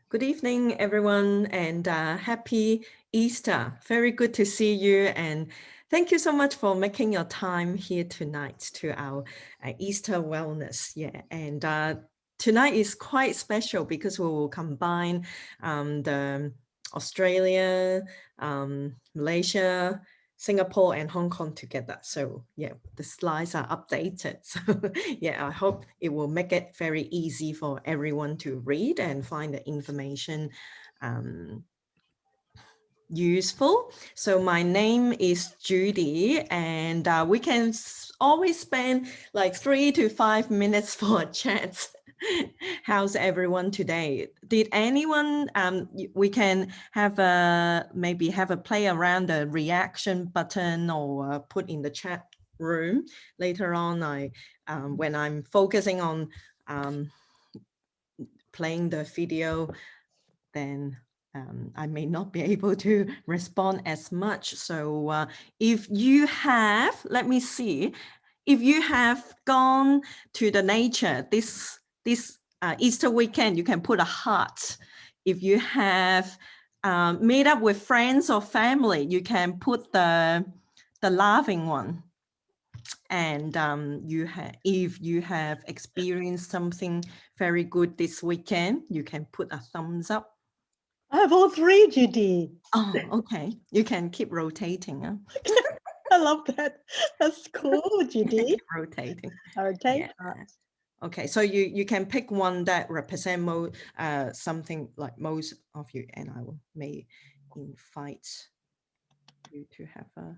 Good evening, everyone, and happy Easter. Very good to see you, and thank you so much for making your time here tonight to our Easter wellness. Yeah, and tonight is quite special because we will combine the Australia, Malaysia, Singapore and Hong Kong together. So yeah, the slides are updated. So yeah, I hope it will make it very easy for everyone to read and find the information useful. So my name is Judy, and we can always spend like 3 to 5 minutes for a chat. How's everyone today? Did anyone, we can have maybe have a play around the reaction button or put in the chat room later on. When I'm focusing on playing the video, then I may not be able to respond as much. So if you have, let me see, if you have gone to the nature this Easter weekend, you can put a heart. If you have meet up with friends or family, you can put the laughing one. And if you have experienced something very good this weekend, you can put a thumbs up. I have all three, Judy. Oh, okay. You can keep rotating. Huh? I love that. That's cool, Judy. Keep rotating. Rotate. Yeah. Okay, so you can pick one that represent something like most of you, and may invite you to have a.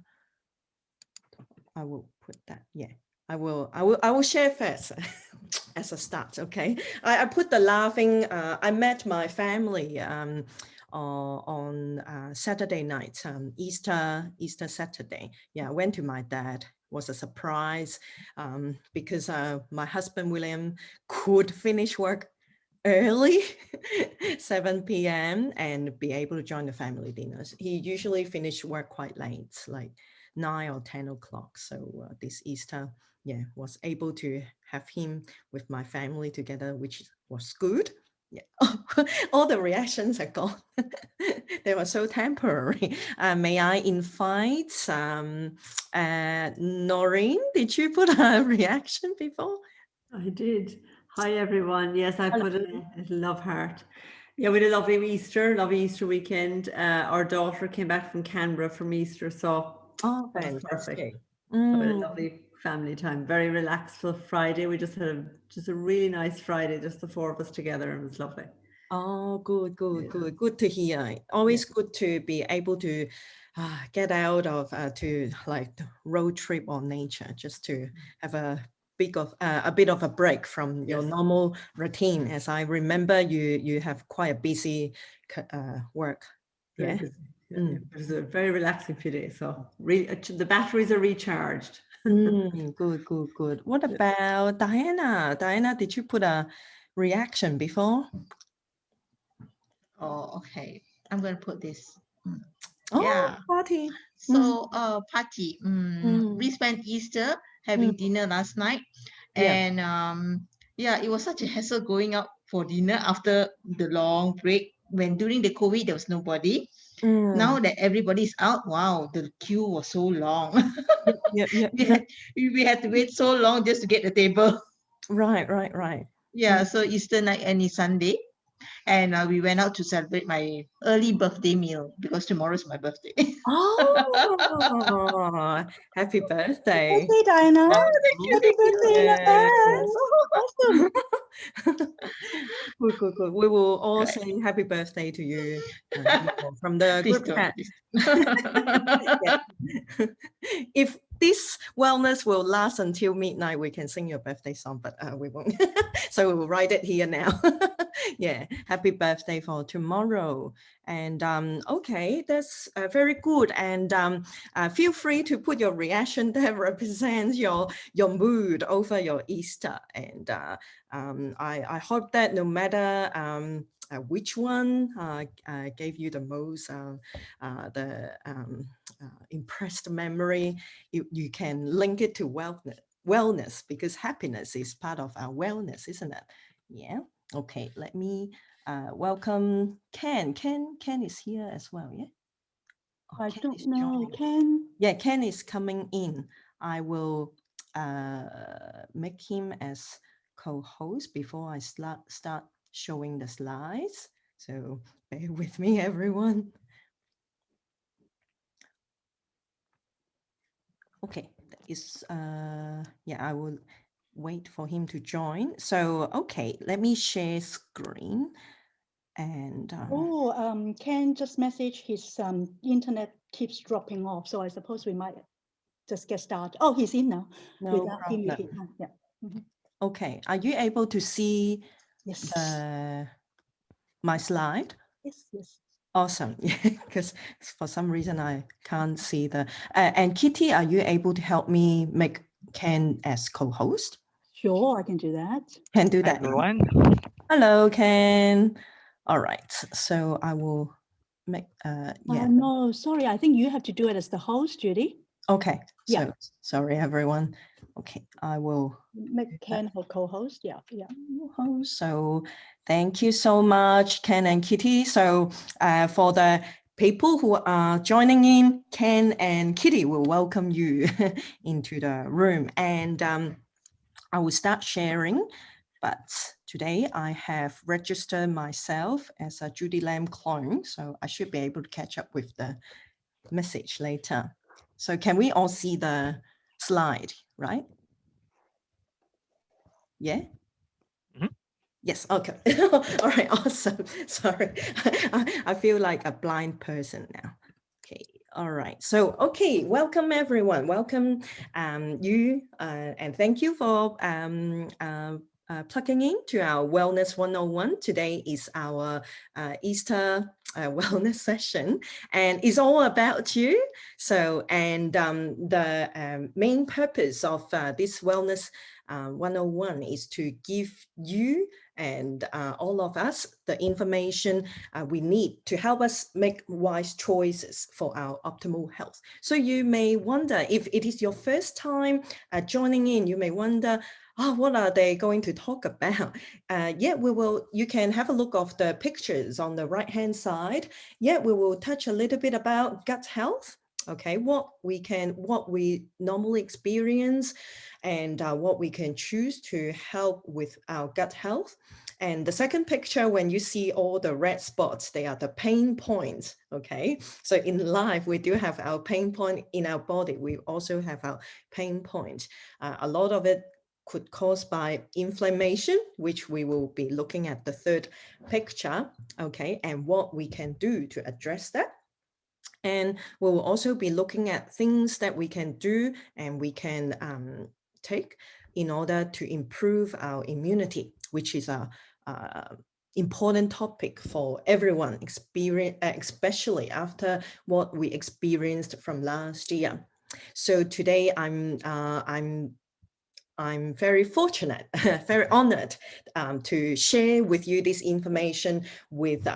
I will put that. Yeah, I will share first as a start. Okay, I put the laughing. I met my family on Saturday night, Easter Saturday. Yeah, I went to my dad. Was a surprise because my husband William could finish work early 7 p.m. and be able to join the family dinners. He usually finished work quite late, like 9 or 10 o'clock. So this Easter, yeah, was able to have him with my family together, which was good. Yeah, all the reactions are gone. They were so temporary. May I invite Noreen? Did you put a reaction before? I did. Hi, everyone. Yes, I put a love heart. Yeah, we had a lovely Easter weekend. Our daughter came back from Canberra from Easter, so Oh, that was perfect. fantastic. So we had a lovely family time. Very relaxed for Friday. We just had a really nice Friday, just the four of us together, and it was lovely. Oh, good to hear. Always good to be able to get out of to like the road trip or nature, just to have a bit of a break from your normal routine. As I remember, you have quite a busy work. Very Yeah. busy. It was a very relaxing few days. So the batteries are recharged. Good. What about Diana? Diana, did you put a reaction before? Oh, okay. I'm going to put this. Oh, Yeah. party. So, party. We spent Easter having dinner last night. And yeah, it was such a hassle going out for dinner after the long break. When during the COVID, there was nobody. Now that everybody's out, wow, the queue was so long. We had to wait so long just to get the table. Right. Yeah, so Easter night and it's Sunday. And we went out to celebrate my early birthday meal because tomorrow's my birthday. Oh, happy birthday. Birthday, Diana. Oh, thank you. Happy birthday in advance. Awesome. Good. We will all Right. say happy birthday to you from the Please group don't. chat. If this wellness will last until midnight, we can sing your birthday song, but we won't. So we will write it here now. Yeah, happy birthday for tomorrow. And okay, that's very good. And feel free to put your reaction that represents your mood over your Easter. And I hope that no matter which one gave you the most impressed memory, you can link it to wellness because happiness is part of our wellness, isn't it? Yeah. Okay, let me welcome Ken. Ken is here as well, yeah? Oh, I Ken don't is know. joining. Ken? Yeah, Ken is coming in. I will make him as co-host before I start showing the slides. So bear with me, everyone. Okay, yeah, I will wait for him to join. So, okay, let me share screen. And Ken just messaged his internet keeps dropping off. So I suppose we might just get started. Oh, he's in now. no Without him, problem. he can't. Yeah. Mhm. Okay, are you able to see Yes. my slide? Yes, yes. Awesome. Yeah, because for some reason I can't see the. And Kitty, are you able to help me make Ken as co-host? Sure, I can do that. Can do Hi, that. everyone. Hello, Ken. All right. So I will make. Yeah. No, sorry. I think you have to do it as the host, Judy. Okay. Yeah. So sorry, everyone. Okay, I will. Make Ken her co-host. Yeah, yeah. So thank you so much, Ken and Kitty. So for the people who are joining in, Ken and Kitty will welcome you into the room. And I will start sharing. But today I have registered myself as a Judy Lam clone. So I should be able to catch up with the message later. So can we all see the slide, right? Yeah? Mhm. Yes, okay. All right, awesome. Sorry, I feel like a blind person now. Okay, all right. So, okay, welcome everyone. Welcome you and thank you for plugging in to our Wellness 101. Today is our Easter wellness session and it's all about you. So, and the main purpose of this Wellness 101 is to give you and all of us the information we need to help us make wise choices for our optimal health. So you may wonder, if it is your first time joining in, you may wonder, oh, what are they going to talk about? Yeah, you can have a look of the pictures on the right hand side. Yeah, we will touch a little bit about gut health. Okay, what we normally experience and what we can choose to help with our gut health. And the second picture, when you see all the red spots, they are the pain points, okay? So in life, we do have our pain point in our body. We also have our pain point. A lot of it could caused by inflammation, which we will be looking at the third picture, okay? And what we can do to address that. And we will also be looking at things that we can do and we can take in order to improve our immunity, which is a important topic for everyone, especially after what we experienced from last year. So today I'm very fortunate, very honored to share with you this information with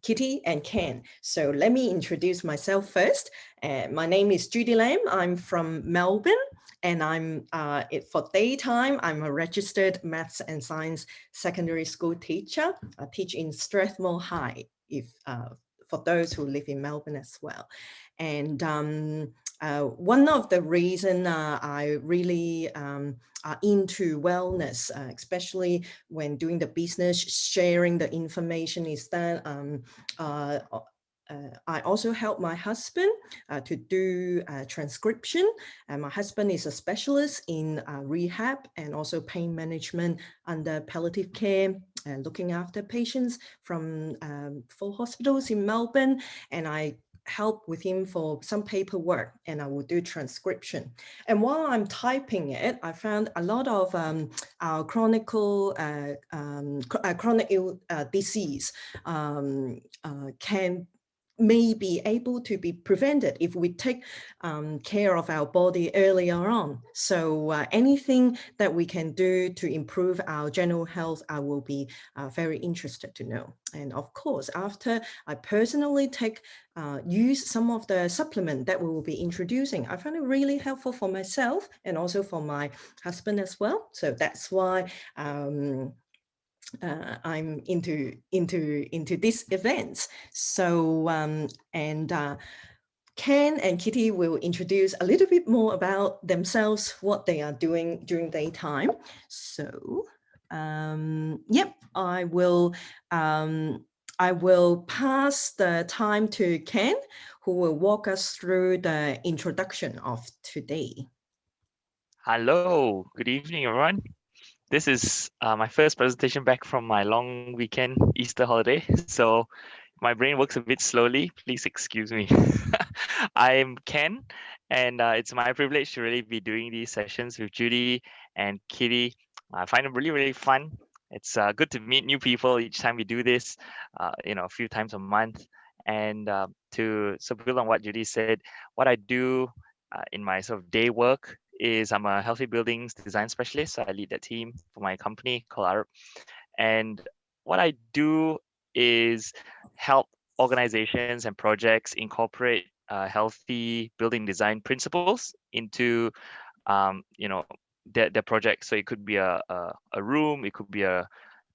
Kitty and Ken. So let me introduce myself first. My name is Judy Lam. I'm from Melbourne and for daytime, I'm a registered maths and science secondary school teacher. I teach in Strathmore High for those who live in Melbourne as well. And one of the reasons I really are into wellness, especially when doing the business, sharing the information, is that I also help my husband to do transcription. And my husband is a specialist in rehab and also pain management under palliative care, looking after patients from 4 hospitals in Melbourne. And I help with him for some paperwork and I will do transcription. And while I'm typing it, I found a lot of our chronic disease may be able to be prevented if we take care of our body earlier on. So anything that we can do to improve our general health, I will be very interested to know. And of course, after I personally use some of the supplement that we will be introducing, I find it really helpful for myself and also for my husband as well. So that's why I'm into these events. So Ken and Kitty will introduce a little bit more about themselves, what they are doing during daytime. So yep, I will pass the time to Ken, who will walk us through the introduction of today. Hello, good evening, everyone. This is my first presentation back from my long weekend Easter holiday, so my brain works a bit slowly. Please excuse me. I'm Ken, and it's my privilege to really be doing these sessions with Judy and Kitty. I find them really, really fun. It's good to meet new people each time we do this, a few times a month. And to build on what Judy said, what I do in my sort of day work is I'm a healthy buildings design specialist. So I lead that team for my company called ARP. And what I do is help organizations and projects incorporate healthy building design principles into their projects. So it could be a room, it could be a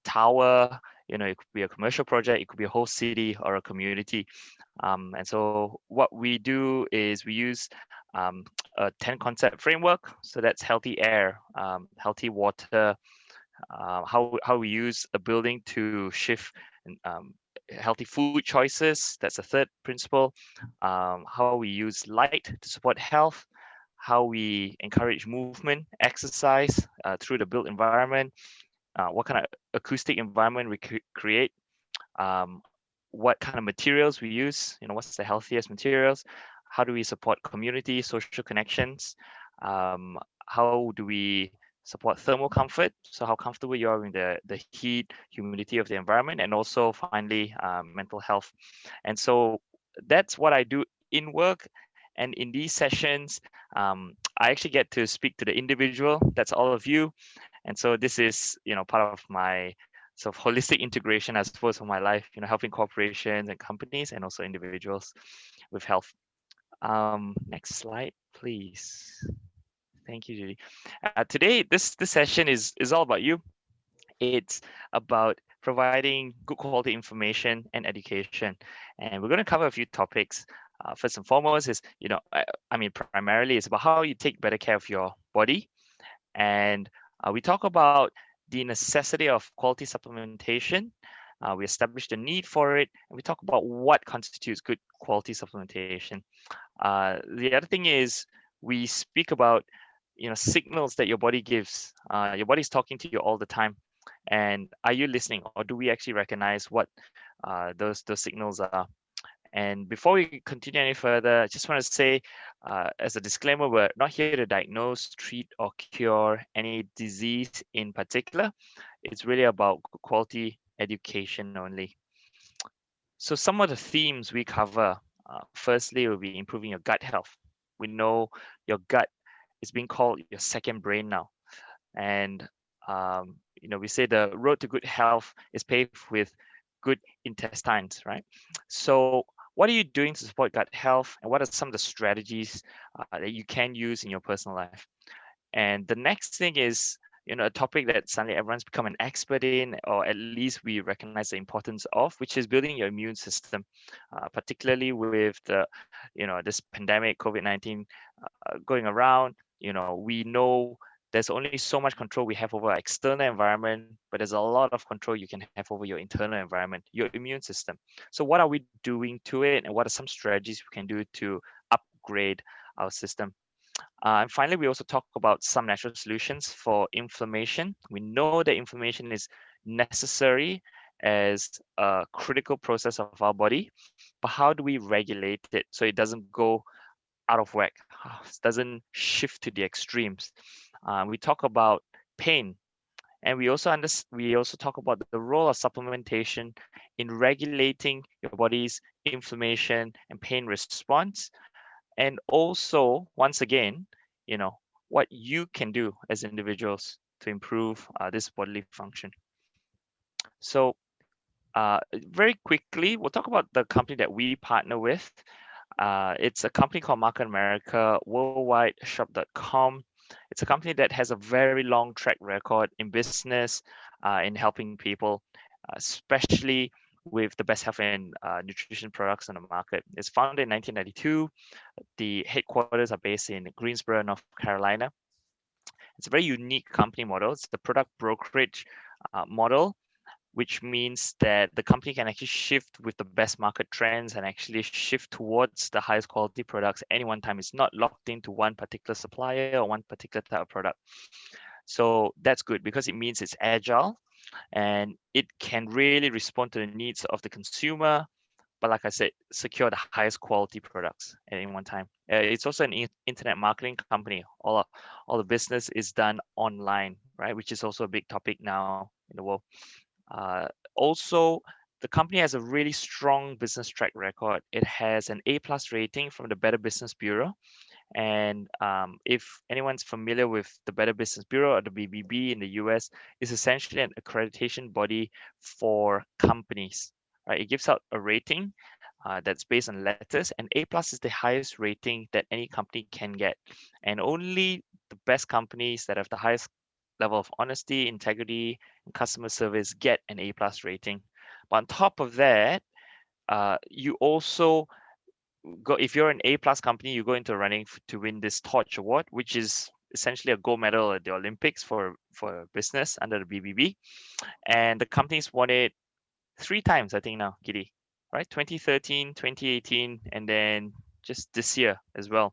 tower, it could be a commercial project, it could be a whole city or a community. And so what we do is we use a 10 concept framework. So that's healthy air, healthy water, how we use a building to shift healthy food choices. That's the third principle. How we use light to support health, how we encourage movement, exercise through the built environment, what kind of acoustic environment we create, what kind of materials we use, what's the healthiest materials, how do we support community, social connections, how do we support thermal comfort, so how comfortable you are in the heat, humidity of the environment, and also finally mental health. And so that's what I do in work. And in these sessions, I actually get to speak to the individual, that's all of you. And so this is, part of my sort of holistic integration, I suppose, of my life, helping corporations and companies and also individuals with health. Next slide, please. Thank you, Judy. Today, this session is all about you. It's about providing good quality information and education. And we're going to cover a few topics. First and foremost is, primarily it's about how you take better care of your body. And we talk about the necessity of quality supplementation. We establish the need for it, and we talk about what constitutes good quality supplementation. The other thing is we speak about signals that your body gives. Your body's talking to you all the time, and are you listening, or do we actually recognize what those signals are? And before we continue any further, I just want to say, as a disclaimer, we're not here to diagnose, treat, or cure any disease in particular. It's really about quality education only. So some of the themes we cover, firstly, will be improving your gut health. We know your gut is being called your second brain now. And, we say the road to good health is paved with good intestines, right? So what are you doing to support gut health? And what are some of the strategies that you can use in your personal life? And the next thing is, a topic that suddenly everyone's become an expert in, or at least we recognize the importance of, which is building your immune system, particularly with the, this pandemic, COVID-19 going around. We know there's only so much control we have over our external environment, but there's a lot of control you can have over your internal environment, your immune system. So what are we doing to it, and what are some strategies we can do to upgrade our system? And finally, we also talk about some natural solutions for inflammation. We know that inflammation is necessary as a critical process of our body, but how do we regulate it so it doesn't go out of whack, doesn't shift to the extremes? We talk about pain, and we also talk about the role of supplementation in regulating your body's inflammation and pain response. And also, once again, what you can do as individuals to improve this bodily function. So very quickly, we'll talk about the company that we partner with. It's a company called Market America, worldwide shop.com. It's a company that has a very long track record in business, in helping people, especially with the best health and nutrition products on the market. It's founded in 1992. The headquarters are based in Greensboro, North Carolina. It's a very unique company model. It's the product brokerage model, which means that the company can actually shift with the best market trends and actually shift towards the highest quality products at any one time. It's not locked into one particular supplier or one particular type of product. So that's good because it means it's agile and it can really respond to the needs of the consumer. But like I said, secure the highest quality products at any one time. It's also an internet marketing company. All the business is done online, right? Which is also a big topic now in the world. Also, the company has a really strong business track record. It has an A+ rating from the Better Business Bureau. And if anyone's familiar with the Better Business Bureau or the BBB in the US, it's essentially an accreditation body for companies. Right? It gives out a rating that's based on letters, and A+ is the highest rating that any company can get. And only the best companies that have the highest level of honesty, integrity, and customer service get an A+ rating. But on top of that, you also go, if you're an A+ company, you go into running to win this Torch Award, which is essentially a gold medal at the Olympics for business under the BBB. And the company's won it 3 times, I think now, Giddy, right? 2013, 2018, and then just this year as well.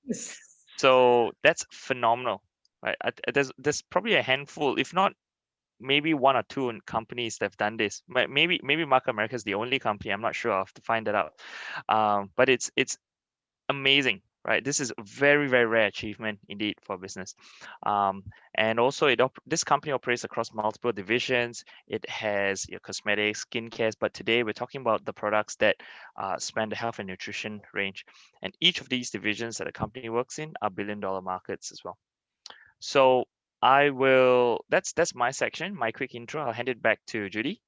So that's phenomenal, right? There's probably a handful, if not maybe 1 or 2 companies that have done this. Maybe Market America is the only company. I'm not sure. I'll have to find that out. But it's amazing, right? This is a very, very rare achievement indeed for a business. And also, this company operates across multiple divisions. It has cosmetics, skincare, but today we're talking about the products that span the health and nutrition range. And each of these divisions that a company works in are billion-dollar markets as well. So I will, that's my section, my quick intro. I'll hand it back to Judy.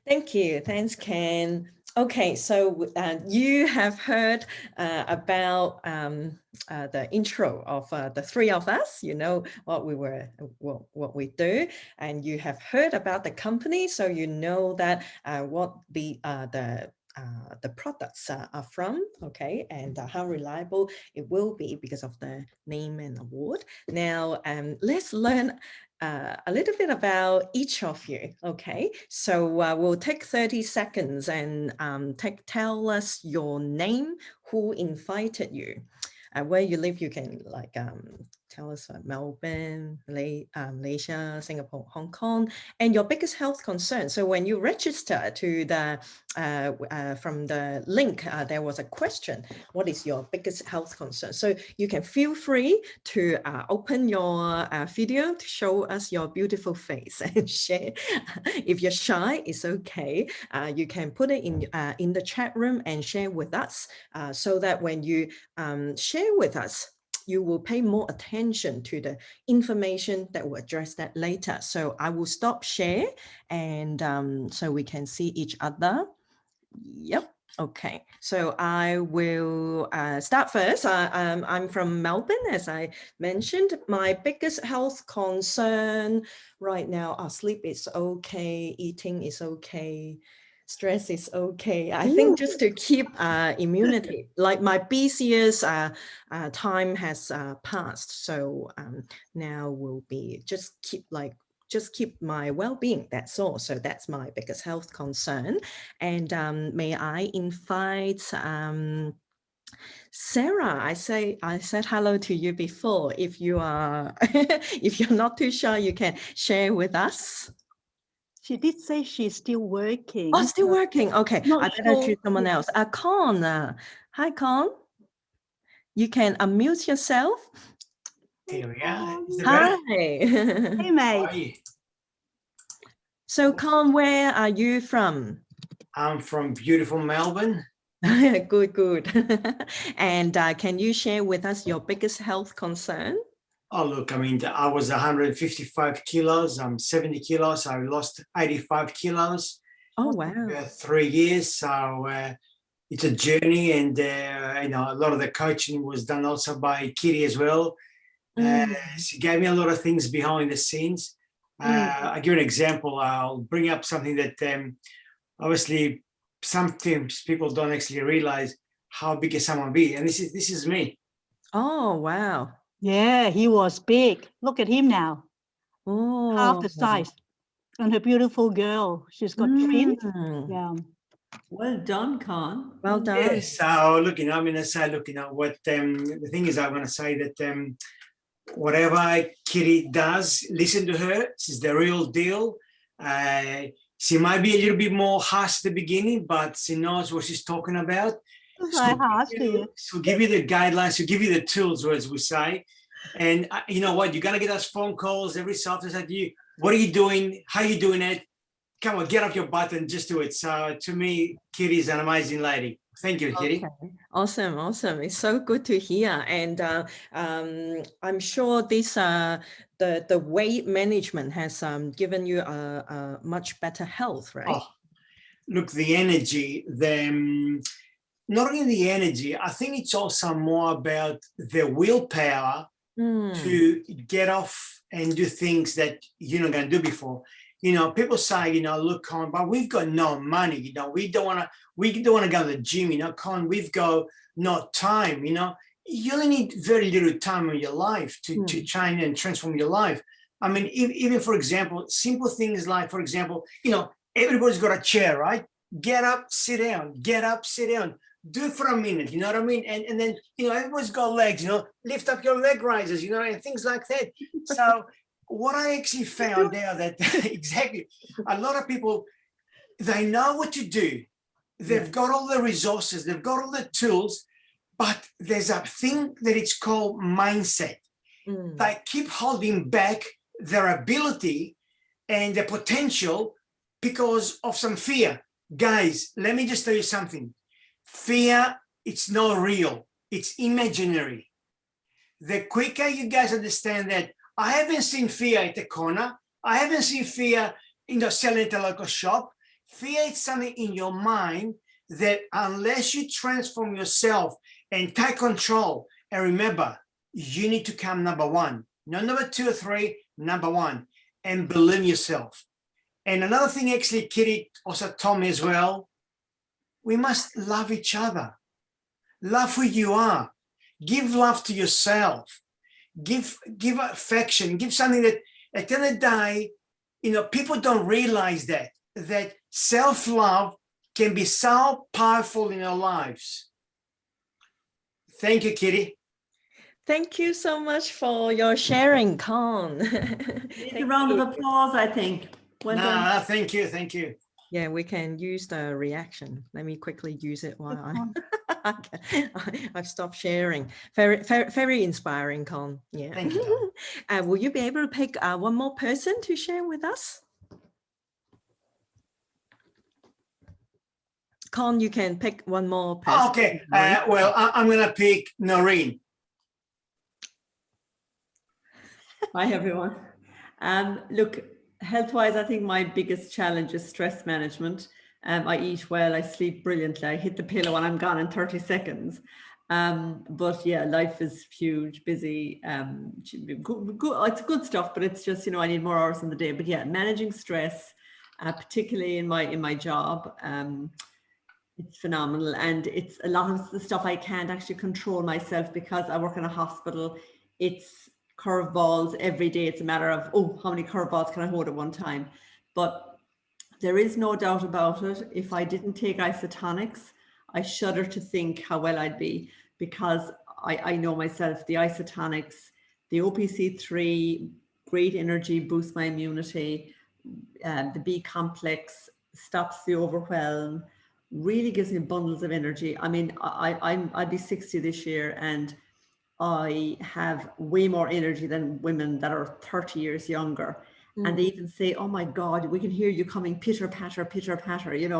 Thank you. Thanks, Ken. Okay, so you have heard about the intro of the 3 of us. You know what we do, and you have heard about the company, so you know that what the products are from, okay, and how reliable it will be because of the name and award. Now, let's learn a little bit about each of you, okay? So we'll take 30 seconds and tell us your name, who invited you, where you live. You can like tell us Melbourne, Malaysia, Singapore, Hong Kong, and your biggest health concern. So when you register to the from the link, there was a question: what is your biggest health concern? So you can feel free to open your video to show us your beautiful face and share. If you're shy, it's okay. You can put it in the chat room and share with us, so that when you share with us, you will pay more attention to the information that will address that later. So I will stop share, and so we can see each other. Yep. Okay. So I will start first. I'm from Melbourne, as I mentioned. My biggest health concern right now, sleep is okay, eating is okay, stress is okay. I think just to keep immunity, like my busiest time has passed. So now will be just keep my well-being. That's all. So that's my biggest health concern. And may I invite Sarah? I said hello to you before. If you are if you're not too shy, you can share with us. She did say she's still working. Oh, still working. Okay, I better choose someone else. Con. Hi, Con. You can unmute yourself. Here we go. Hi. Hey, mate. So, Con, where are you from? I'm from beautiful Melbourne. Good. And can you share with us your biggest health concern? Oh, look, I mean, I was 155 kilos. I'm 70 kilos. I lost 85 kilos. Oh, wow. 3 years. So it's a journey. And, a lot of the coaching was done also by Kitty as well. She gave me a lot of things behind the scenes. I'll give you an example. I'll bring up something that obviously sometimes people don't actually realize how big can someone be. And this is me. Oh, wow. Yeah, he was big. Look at him now, Oh, half the size. And a beautiful girl. She's got twins. Yeah. Well done, Con. Well done. Yes. So look, I'm going to say, look, what the thing is, I'm going to say that whatever Kitty does, listen to her. She's the real deal. She might be a little bit more harsh at the beginning, but she knows what she's talking about. She'll give you the guidelines, she'll give you the tools, as we say. And you know what? You're going to get those phone calls every so often. Like, what are you doing? How are you doing it? Come on, get off your butt and just do it. So to me, Kitty's an amazing lady. Thank you, Kitty. Okay. Awesome, awesome. It's so good to hear. And I'm sure this the weight management has given you a much better health, right? Oh, look, the energy, not only the energy, I think it's also more about the willpower to get off and do things that you're not going to do before. People say, look, Con, but we've got no money, we don't want to go to the gym, Con, we've got no time, you only need very little time in your life to change and transform your life. I mean, even for example, simple things like, for example, everybody's got a chair, right? Get up, sit down, get up, sit down. Do it for a minute, you know what I mean? And then, everybody's got legs, lift up your leg risers, and things like that. So what I actually found out that exactly, a lot of people, they know what to do. They've got all the resources, they've got all the tools, but there's a thing that it's called mindset. They keep holding back their ability and their potential because of some fear. Guys, let me just tell you something. Fear, it's not real, it's imaginary. The quicker you guys understand that, I haven't seen fear at the corner, I haven't seen fear selling at a local shop. Fear is something in your mind that unless you transform yourself and take control, and remember, you need to come number one, not number 2 or 3, number one, and believe yourself. And another thing actually Kitty also told me as well, we must love each other. Love who you are. Give love to yourself. Give affection. Give something that at the end of the day, people don't realize that self-love can be so powerful in our lives. Thank you, Kitty. Thank you so much for your sharing, Con. A round of applause, I think. Well done. Thank you, thank you. Yeah, we can use the reaction. Let me quickly use it while I've stopped sharing. Very inspiring, Con. Yeah. Thank you. Will you be able to pick one more person to share with us? Con, you can pick one more person. Okay. Well, I'm going to pick Noreen. Hi, everyone. Look, health-wise, I think my biggest challenge is stress management. I eat well, I sleep brilliantly, I hit the pillow and I'm gone in 30 seconds. But yeah, life is huge, busy, it's good stuff, but it's just, I need more hours in the day. But yeah, managing stress, particularly in my job, it's phenomenal. And it's a lot of the stuff I can't actually control myself because I work in a hospital. It's curveballs every day. It's a matter of, how many curveballs can I hold at one time? But there is no doubt about it. If I didn't take Isotonix, I shudder to think how well I'd be, because I know myself, the Isotonix, the OPC3, great energy, boosts my immunity, the B complex stops the overwhelm, really gives me bundles of energy. I mean, I'll be 60 this year and I have way more energy than women that are 30 years younger. And they even say, oh my God, we can hear you coming pitter patter, and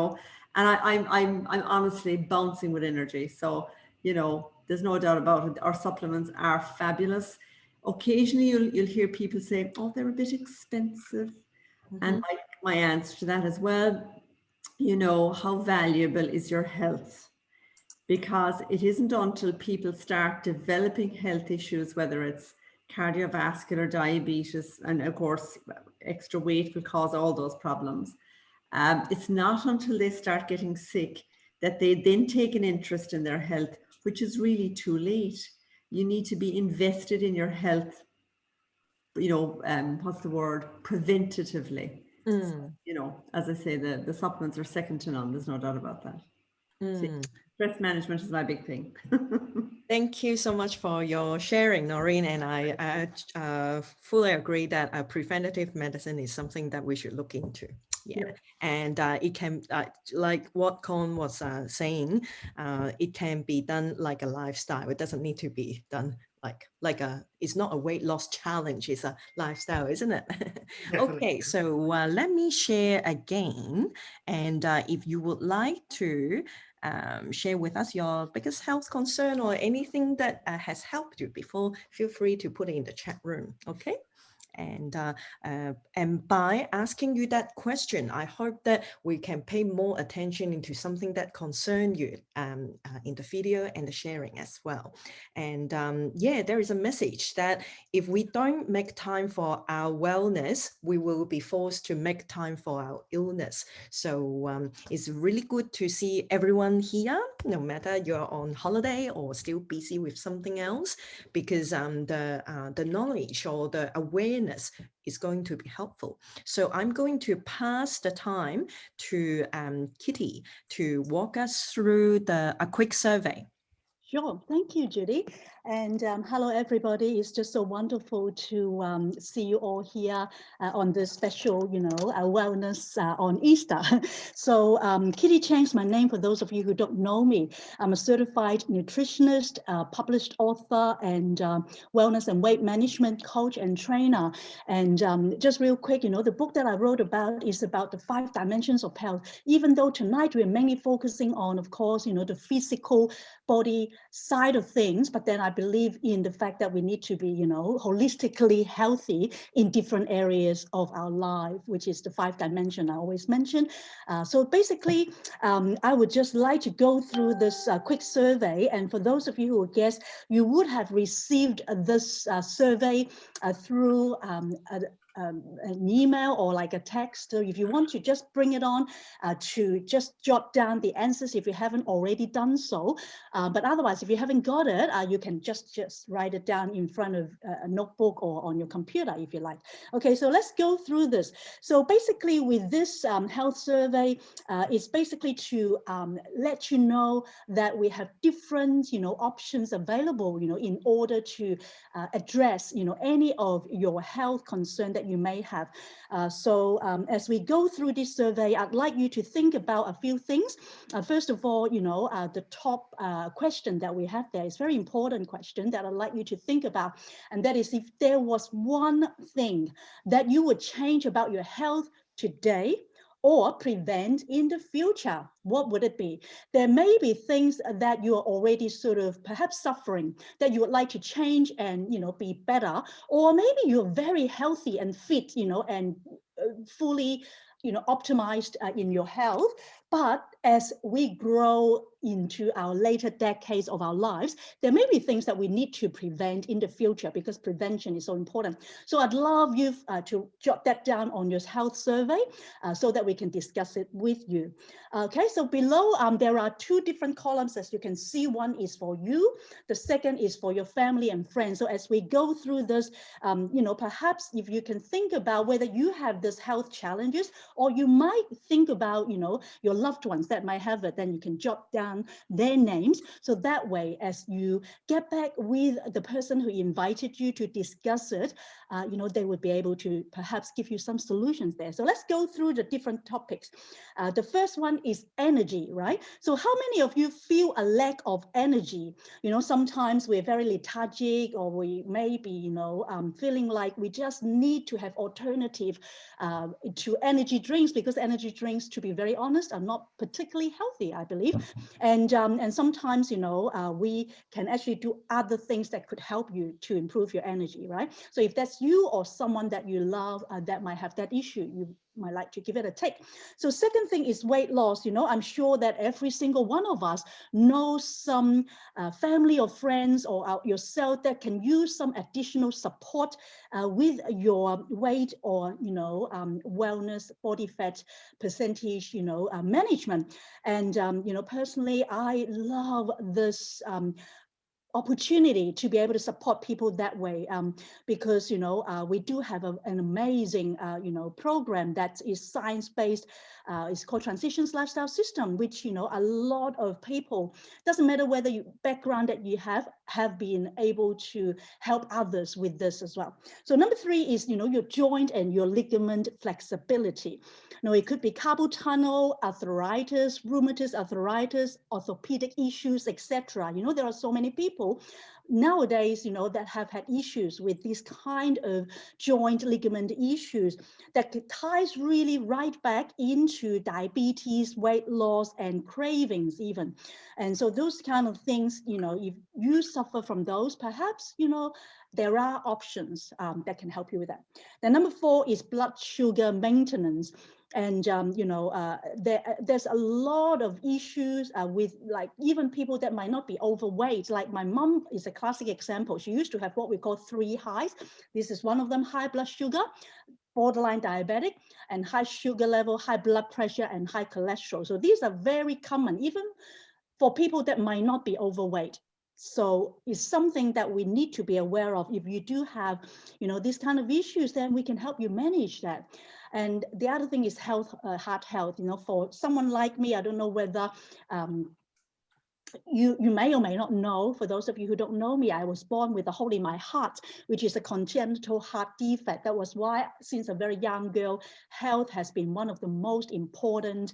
I'm honestly bouncing with energy. So, there's no doubt about it. Our supplements are fabulous. Occasionally you'll hear people say, oh, they're a bit expensive. And my answer to that as well, how valuable is your health? Because it isn't until people start developing health issues, whether it's cardiovascular, diabetes, and of course, extra weight will cause all those problems. It's not until they start getting sick that they then take an interest in their health, which is really too late. You need to be invested in your health, you know, what's the word, preventatively. So, you know, as I say, the supplements are second to none. There's no doubt about that. So, stress management is my big thing. Thank you so much for your sharing, Noreen. And I fully agree that preventative medicine is something that we should look into. Yeah, Yep. and it can, like what Con was saying, it can be done like a lifestyle. It doesn't need to be done it's not a weight loss challenge. It's a lifestyle, isn't it? Okay, so let me share again. And if you would like to share with us your biggest health concern or anything that has helped you before, feel free to put it in the chat room. Okay. And by asking you that question, I hope that we can pay more attention into something that concerns you in the video and the sharing as well. And yeah, there is a message that if we don't make time for our wellness, we will be forced to make time for our illness. So it's really good to see everyone here, no matter you're on holiday or still busy with something else, because the knowledge or the awareness is going to be helpful. So I'm going to pass the time to Kitty to walk us through a quick survey. Sure. Thank you, Judy. And hello, everybody. It's just so wonderful to see you all here on this special, wellness on Easter. So Kitty Chang's my name for those of you who don't know me. I'm a certified nutritionist, published author, and wellness and weight management coach and trainer. And just real quick, the book that I wrote about is about the 5 dimensions of health, even though tonight we're mainly focusing on, of course, the physical body side of things, but then I believe in the fact that we need to be, holistically healthy in different areas of our life, which is the 5 dimension I always mention. So basically, I would just like to go through this quick survey. And for those of you who are guests, you would have received this survey through an email or like a text. So if you want to just bring it on to just jot down the answers if you haven't already done so. But otherwise, if you haven't got it, you can just write it down in front of a notebook or on your computer if you like. Okay, so let's go through this. So basically with this health survey, it's basically to let you know that we have different, options available, in order to address, any of your health concern that you may have. So as we go through this survey, I'd like you to think about a few things. First of all, the top question that we have there is a very important question that I'd like you to think about. And that is, if there was one thing that you would change about your health today or prevent in the future, what would it be? There may be things that you are already sort of perhaps suffering that you would like to change and, be better, or maybe you're very healthy and fit, and fully, optimized in your health. But as we grow into our later decades of our lives, there may be things that we need to prevent in the future because prevention is so important. So I'd love you to jot that down on your health survey so that we can discuss it with you. Okay, so below there are 2 different columns, as you can see. One is for you, the second is for your family and friends. So as we go through this, perhaps if you can think about whether you have this health challenges, or you might think about, your loved ones that might have it, then you can jot down their names. So that way, as you get back with the person who invited you to discuss it, they would be able to perhaps give you some solutions there. So let's go through the different topics. The first one is energy, right? So how many of you feel a lack of energy? Sometimes we're very lethargic, or we may be, feeling like we just need to have alternative to energy drinks, because energy drinks, to be very honest, are not particularly healthy, I believe. And sometimes, we can actually do other things that could help you to improve your energy, right? So if that's you or someone that you love that might have that issue, you might like to give it a take. So second thing is weight loss. You know, I'm sure that every single one of us knows some family or friends or yourself that can use some additional support with your weight or, you know, wellness, body fat percentage, you know, management. And, you know, personally, I love this opportunity to be able to support people that way, because, you know, we do have an amazing, you know, program that is science-based. It's called Transitions Lifestyle System, which, you know, a lot of people, doesn't matter whether you background that you have been able to help others with this as well. So number 3 is, you know, your joint and your ligament flexibility. Now, it could be carpal tunnel, arthritis, rheumatoid arthritis, orthopedic issues, etc. You know, there are so many people nowadays, you know, that have had issues with this kind of joint ligament issues that ties really right back into diabetes, weight loss, and cravings even. And so those kind of things, you know, if you suffer from those, perhaps, you know, there are options that can help you with that. Then number 4 is blood sugar maintenance. And, you know, there's a lot of issues with, like, even people that might not be overweight. Like my mom is a classic example. She used to have what we call 3 highs. This is one of them: high blood sugar, borderline diabetic, and high sugar level, high blood pressure, and high cholesterol. So these are very common, even for people that might not be overweight. So it's something that we need to be aware of. If you do have, you know, these kind of issues, then we can help you manage that. And the other thing is health, heart health. You know, for someone like me, I don't know whether you may or may not know. For those of you who don't know me, I was born with a hole in my heart, which is a congenital heart defect. That was why, since a very young girl, health has been one of the most important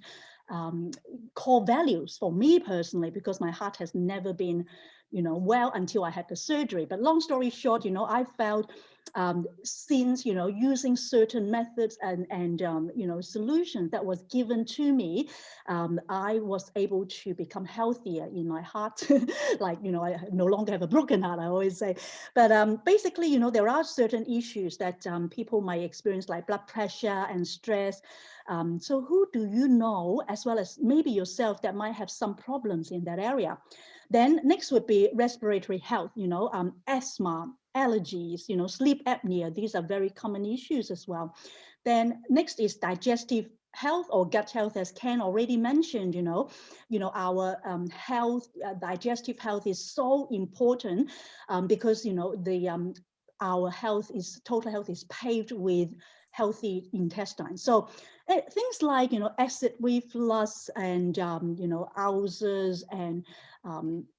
core values for me personally, because my heart has never been, you know, well until I had the surgery. But long story short, you know, I felt since, you know, using certain methods and you know, solutions that was given to me, I was able to become healthier in my heart. Like, you know, I no longer have a broken heart, I always say. But basically, you know, there are certain issues that people might experience, like blood pressure and stress. So who do you know, as well as maybe yourself, that might have some problems in that area? Then next would be respiratory health, you know, asthma, allergies, you know, sleep apnea. These are very common issues as well. Then next is digestive health or gut health, as Ken already mentioned. You know, our health, digestive health is so important because, you know, the our health is, total health is paved with healthy intestines. So things like, you know, acid reflux and, you know, ulcers and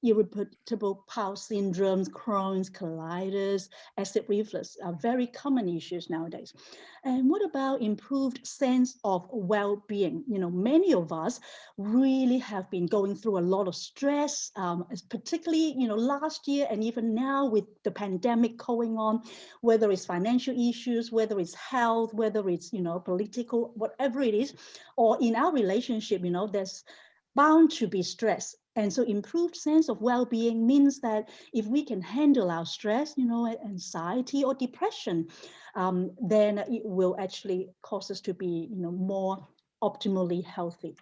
irritable bowel syndromes, Crohn's, colitis, acid reflux are very common issues nowadays. And what about improved sense of well-being? You know, many of us really have been going through a lot of stress, particularly, you know, last year and even now with the pandemic going on, whether it's financial issues, whether it's health, whether it's, you know, political, whatever it is, or in our relationship, you know, there's bound to be stress. And so improved sense of well-being means that if we can handle our stress, you know, anxiety or depression, then it will actually cause us to be, you know, more optimally healthy.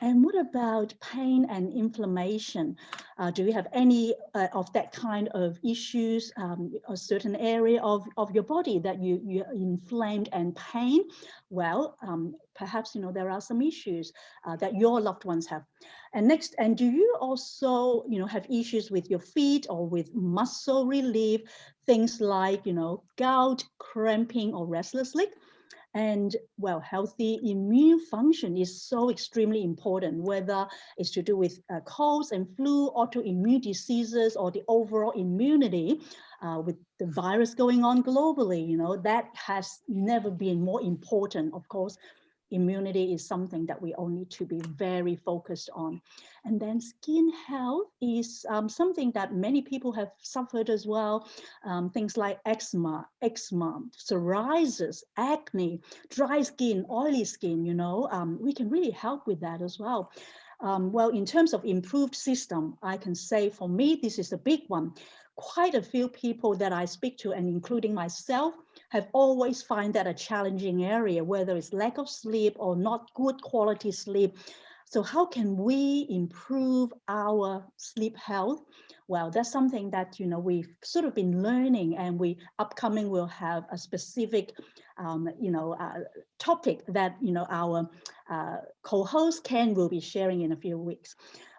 And what about pain and inflammation? Do you have any of that kind of issues, a certain area of your body that you're inflamed and pain? Well, perhaps, you know, there are some issues that your loved ones have. And next, and do you also, you know, have issues with your feet or with muscle relief, things like, you know, gout, cramping, or restless leg? And well, healthy immune function is so extremely important, whether it's to do with colds and flu, autoimmune diseases, or the overall immunity with the virus going on globally. You know, that has never been more important. Of course, immunity is something that we all need to be very focused on. And then skin health is something that many people have suffered as well. Things like eczema, psoriasis, acne, dry skin, oily skin, you know, we can really help with that as well. Well, in terms of improved system, I can say for me, this is a big one. Quite a few people that I speak to, and including myself, have always find that a challenging area, whether it's lack of sleep or not good quality sleep. So how can we improve our sleep health? Well, that's something that, you know, we've sort of been learning, and we upcoming will have a specific, topic that, you know, our co-host Ken will be sharing in a few weeks.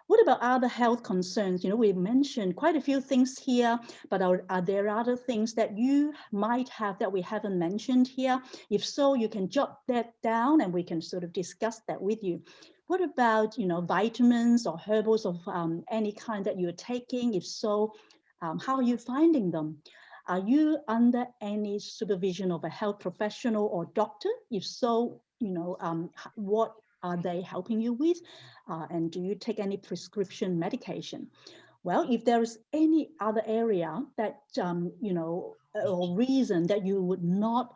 What about other health concerns? You know, we mentioned quite a few things here, but are there other things that you might have that we haven't mentioned here? If so, you can jot that down and we can sort of discuss that with you. What about, you know, vitamins or herbals of any kind that you're taking? If so, how are you finding them? Are you under any supervision of a health professional or doctor? If so, you know, what are they helping you with? And do you take any prescription medication? Well, if there is any other area that, you know, or reason that you would not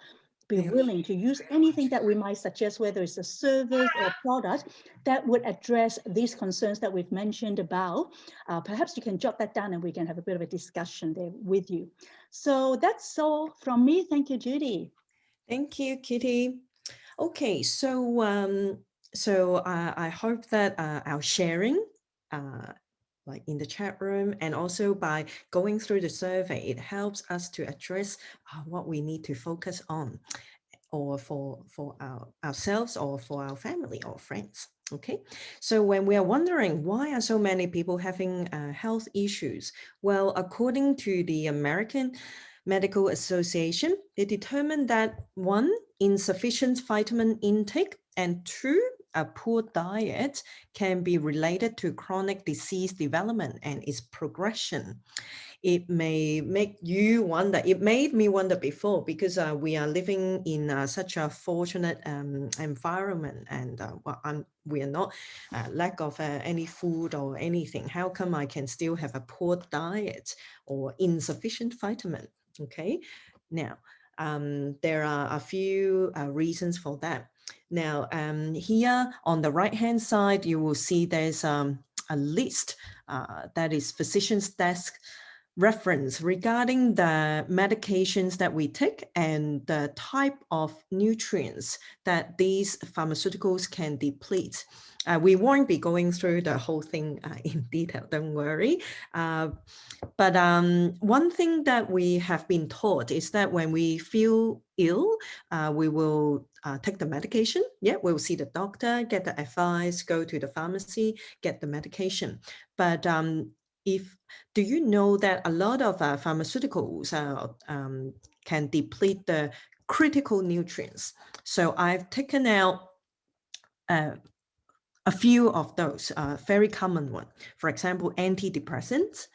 be willing to use anything that we might suggest, whether it's a service or product that would address these concerns that we've mentioned about, perhaps you can jot that down and we can have a bit of a discussion there with you. So that's all from me. Thank you, Judy. Thank you, Kitty. Okay, so I hope that our sharing, like in the chat room, and also by going through the survey, it helps us to address what we need to focus on, or for ourselves or for our family or friends. Okay, so when we are wondering why are so many people having health issues, well, according to the American Medical Association, they determined that 1, insufficient vitamin intake, and 2, a poor diet can be related to chronic disease development and its progression. It may make you wonder, it made me wonder before, because we are living in such a fortunate environment, and we are not lack of any food or anything. How come I can still have a poor diet or insufficient vitamin? Okay, now there are a few reasons for that. Now here on the right hand side, you will see there's a list that is physician's desk reference regarding the medications that we take and the type of nutrients that these pharmaceuticals can deplete. We won't be going through the whole thing in detail, don't worry. But one thing that we have been taught is that when we feel ill, we will take the medication. Yeah, we'll see the doctor, get the advice, go to the pharmacy, get the medication. But do you know that a lot of pharmaceuticals can deplete the critical nutrients? So I've taken out a few of those, very common one. For example, antidepressants,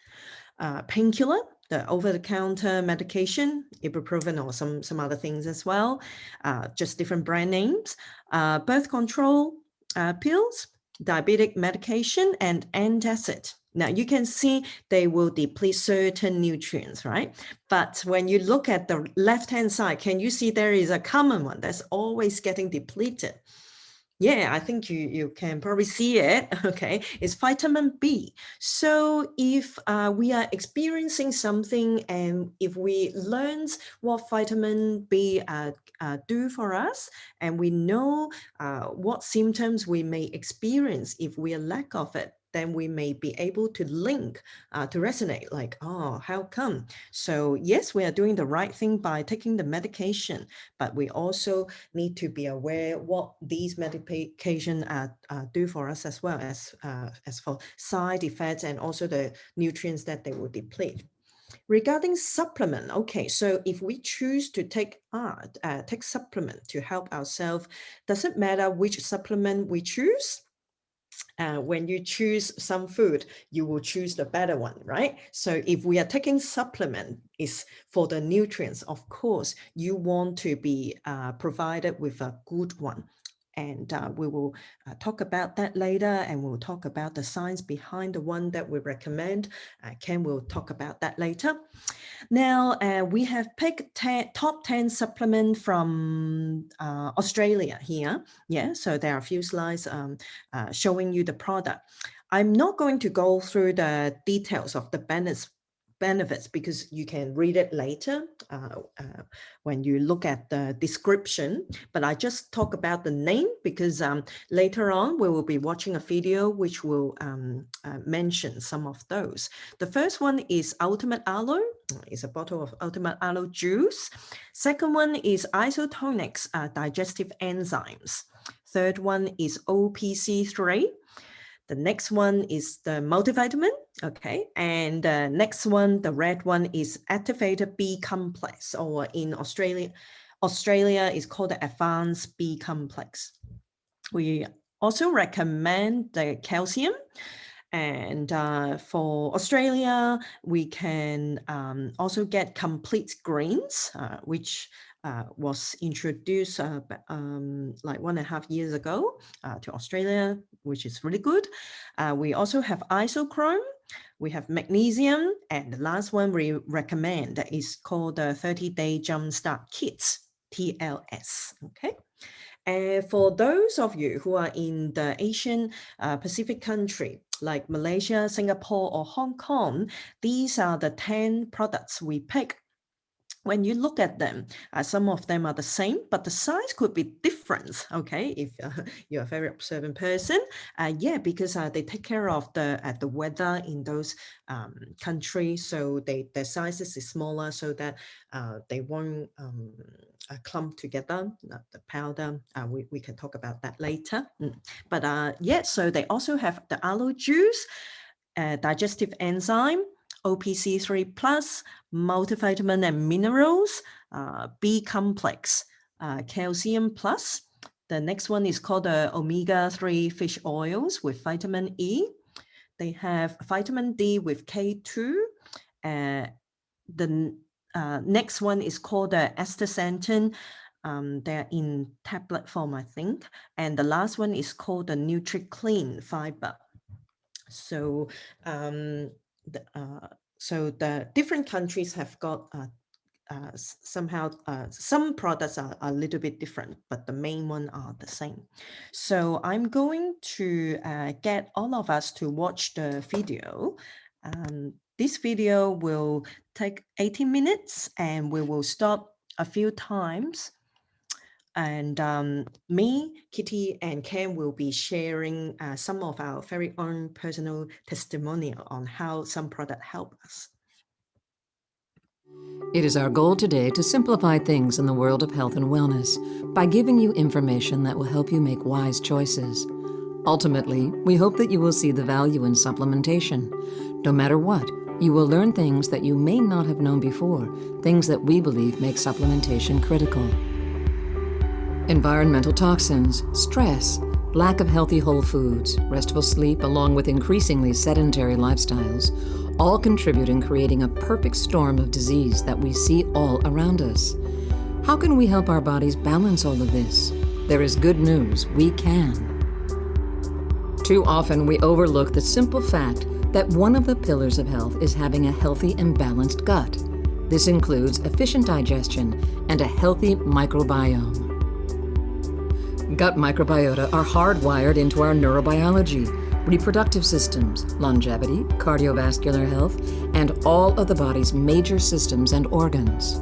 painkiller, the over-the-counter medication, ibuprofen or some other things as well, just different brand names, birth control pills, diabetic medication, and antacid. Now you can see they will deplete certain nutrients, right? But when you look at the left-hand side, can you see there is a common one that's always getting depleted? Yeah, I think you can probably see it. Okay, it's vitamin B. So if we are experiencing something, and if we learn what vitamin B do for us, and we know what symptoms we may experience if we are lack of it, then we may be able to link, to resonate like, oh, how come? So yes, we are doing the right thing by taking the medication, but we also need to be aware what these medication do for us, as well as for side effects and also the nutrients that they will deplete. Regarding supplement, okay, so if we choose to take supplement to help ourselves, does it matter which supplement we choose? When you choose some food, you will choose the better one, right? So if we are taking supplement, is for the nutrients, of course, you want to be provided with a good one. And we will talk about that later, and we'll talk about the science behind the one that we recommend. Ken will talk about that later. Now, we have picked top 10 supplements from Australia here. Yeah, so there are a few slides showing you the product. I'm not going to go through the details of the benefits benefits because you can read it later when you look at the description. But I just talk about the name because later on we will be watching a video which will mention some of those. The first one is Ultimate Aloe. It's a bottle of Ultimate Aloe juice. Second one is Isotonix Digestive Enzymes. Third one is OPC3. The next one is the multivitamin, okay? And the next one, the red one, is activated B complex, or in Australia is called the advanced B complex. We also recommend the calcium. And for Australia, we can also get complete greens, which was introduced like 1.5 years ago to Australia, which is really good. We also have isochrome, we have magnesium, and the last one we recommend is called the 30-day Jumpstart Kits, TLS, okay? And for those of you who are in the Asian Pacific country, like Malaysia, Singapore, or Hong Kong, these are the 10 products we pick. When you look at them, some of them are the same, but the size could be different, okay? If you're a very observant person, yeah, because they take care of the weather in those countries, so their sizes is smaller so that they won't clump together, the powder. We can talk about that later. But yeah, so they also have the aloe juice, digestive enzyme, OPC3 plus, multivitamin and minerals, B complex, calcium plus. The next one is called the omega-3 fish oils with vitamin E. They have vitamin D with K2. The next one is called the astaxanthin. They're in tablet form, I think. And the last one is called the NutriClean fiber. So so the different countries have got somehow some products are a little bit different, but the main one are the same. So I'm going to get all of us to watch the video. This video will take 18 minutes and we will stop a few times. And me, Kitty, and Ken will be sharing some of our very own personal testimonial on how some product help us. It is our goal today to simplify things in the world of health and wellness by giving you information that will help you make wise choices. Ultimately, we hope that you will see the value in supplementation. No matter what, you will learn things that you may not have known before, things that we believe make supplementation critical. Environmental toxins, stress, lack of healthy whole foods, restful sleep, along with increasingly sedentary lifestyles, all contribute in creating a perfect storm of disease that we see all around us. How can we help our bodies balance all of this? There is good news, we can. Too often we overlook the simple fact that one of the pillars of health is having a healthy and balanced gut. This includes efficient digestion and a healthy microbiome. Gut microbiota are hardwired into our neurobiology, reproductive systems, longevity, cardiovascular health, and all of the body's major systems and organs.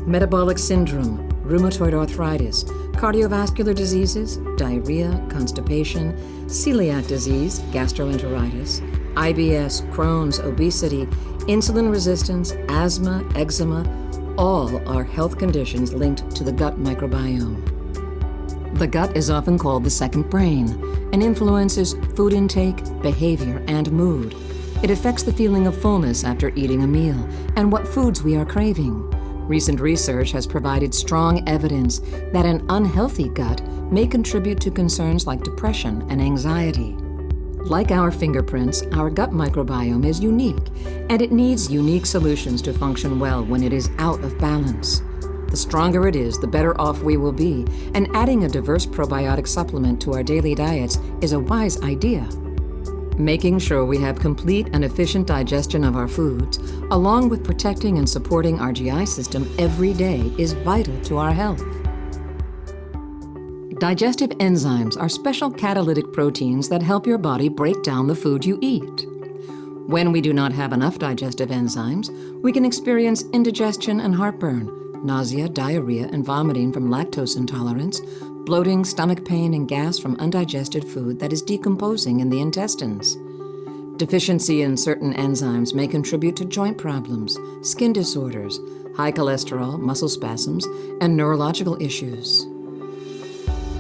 Metabolic syndrome, rheumatoid arthritis, cardiovascular diseases, diarrhea, constipation, celiac disease, gastroenteritis, IBS, Crohn's, obesity, insulin resistance, asthma, eczema, all are health conditions linked to the gut microbiome. The gut is often called the second brain and influences food intake, behavior, and mood. It affects the feeling of fullness after eating a meal and what foods we are craving. Recent research has provided strong evidence that an unhealthy gut may contribute to concerns like depression and anxiety. Like our fingerprints, our gut microbiome is unique, and it needs unique solutions to function well when it is out of balance. The stronger it is, the better off we will be, and adding a diverse probiotic supplement to our daily diets is a wise idea. Making sure we have complete and efficient digestion of our foods, along with protecting and supporting our GI system every day, is vital to our health. Digestive enzymes are special catalytic proteins that help your body break down the food you eat. When we do not have enough digestive enzymes, we can experience indigestion and heartburn, nausea, diarrhea, and vomiting from lactose intolerance, bloating, stomach pain, and gas from undigested food that is decomposing in the intestines. Deficiency in certain enzymes may contribute to joint problems, skin disorders, high cholesterol, muscle spasms, and neurological issues.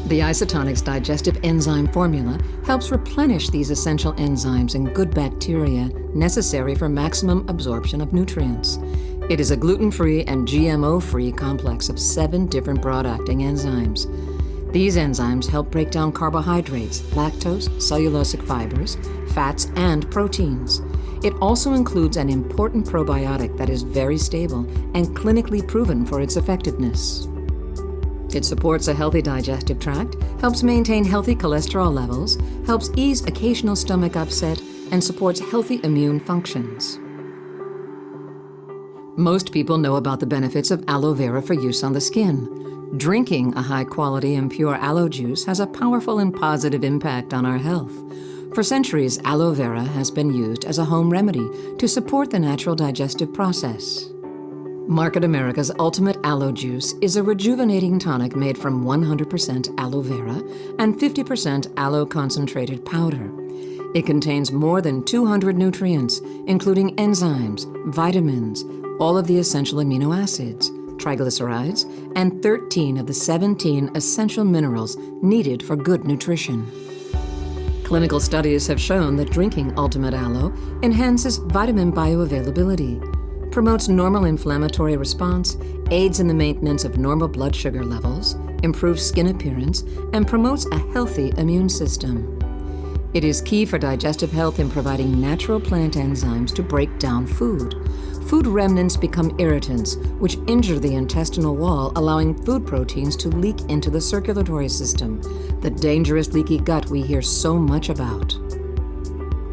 The Isotonix Digestive Enzyme formula helps replenish these essential enzymes and good bacteria necessary for maximum absorption of nutrients. It is a gluten-free and GMO-free complex of 7 different broad-acting enzymes. These enzymes help break down carbohydrates, lactose, cellulosic fibers, fats, and proteins. It also includes an important probiotic that is very stable and clinically proven for its effectiveness. It supports a healthy digestive tract, helps maintain healthy cholesterol levels, helps ease occasional stomach upset, and supports healthy immune functions. Most people know about the benefits of aloe vera for use on the skin. Drinking a high-quality and pure aloe juice has a powerful and positive impact on our health. For centuries, aloe vera has been used as a home remedy to support the natural digestive process. Market America's Ultimate Aloe Juice is a rejuvenating tonic made from 100% aloe vera and 50% aloe concentrated powder. It contains more than 200 nutrients, including enzymes, vitamins, all of the essential amino acids, triglycerides, and 13 of the 17 essential minerals needed for good nutrition. Clinical studies have shown that drinking Ultimate Aloe enhances vitamin bioavailability, promotes normal inflammatory response, aids in the maintenance of normal blood sugar levels, improves skin appearance, and promotes a healthy immune system. It is key for digestive health in providing natural plant enzymes to break down food. Food remnants become irritants, which injure the intestinal wall, allowing food proteins to leak into the circulatory system, the dangerous leaky gut we hear so much about.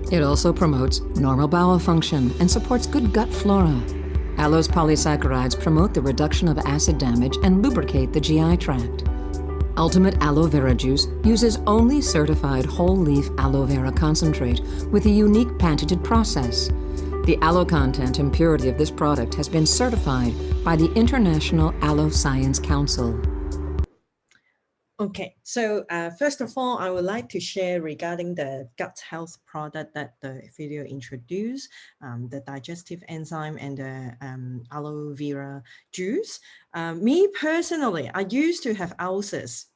It also promotes normal bowel function and supports good gut flora. Aloe's polysaccharides promote the reduction of acid damage and lubricate the GI tract. Ultimate Aloe Vera Juice uses only certified whole-leaf aloe vera concentrate with a unique patented process. The aloe content and purity of this product has been certified by the International Aloe Science Council. Okay, so first of all, I would like to share regarding the gut health product that the video introduced, the digestive enzyme and the aloe vera juice. Me personally, I used to have ulcers.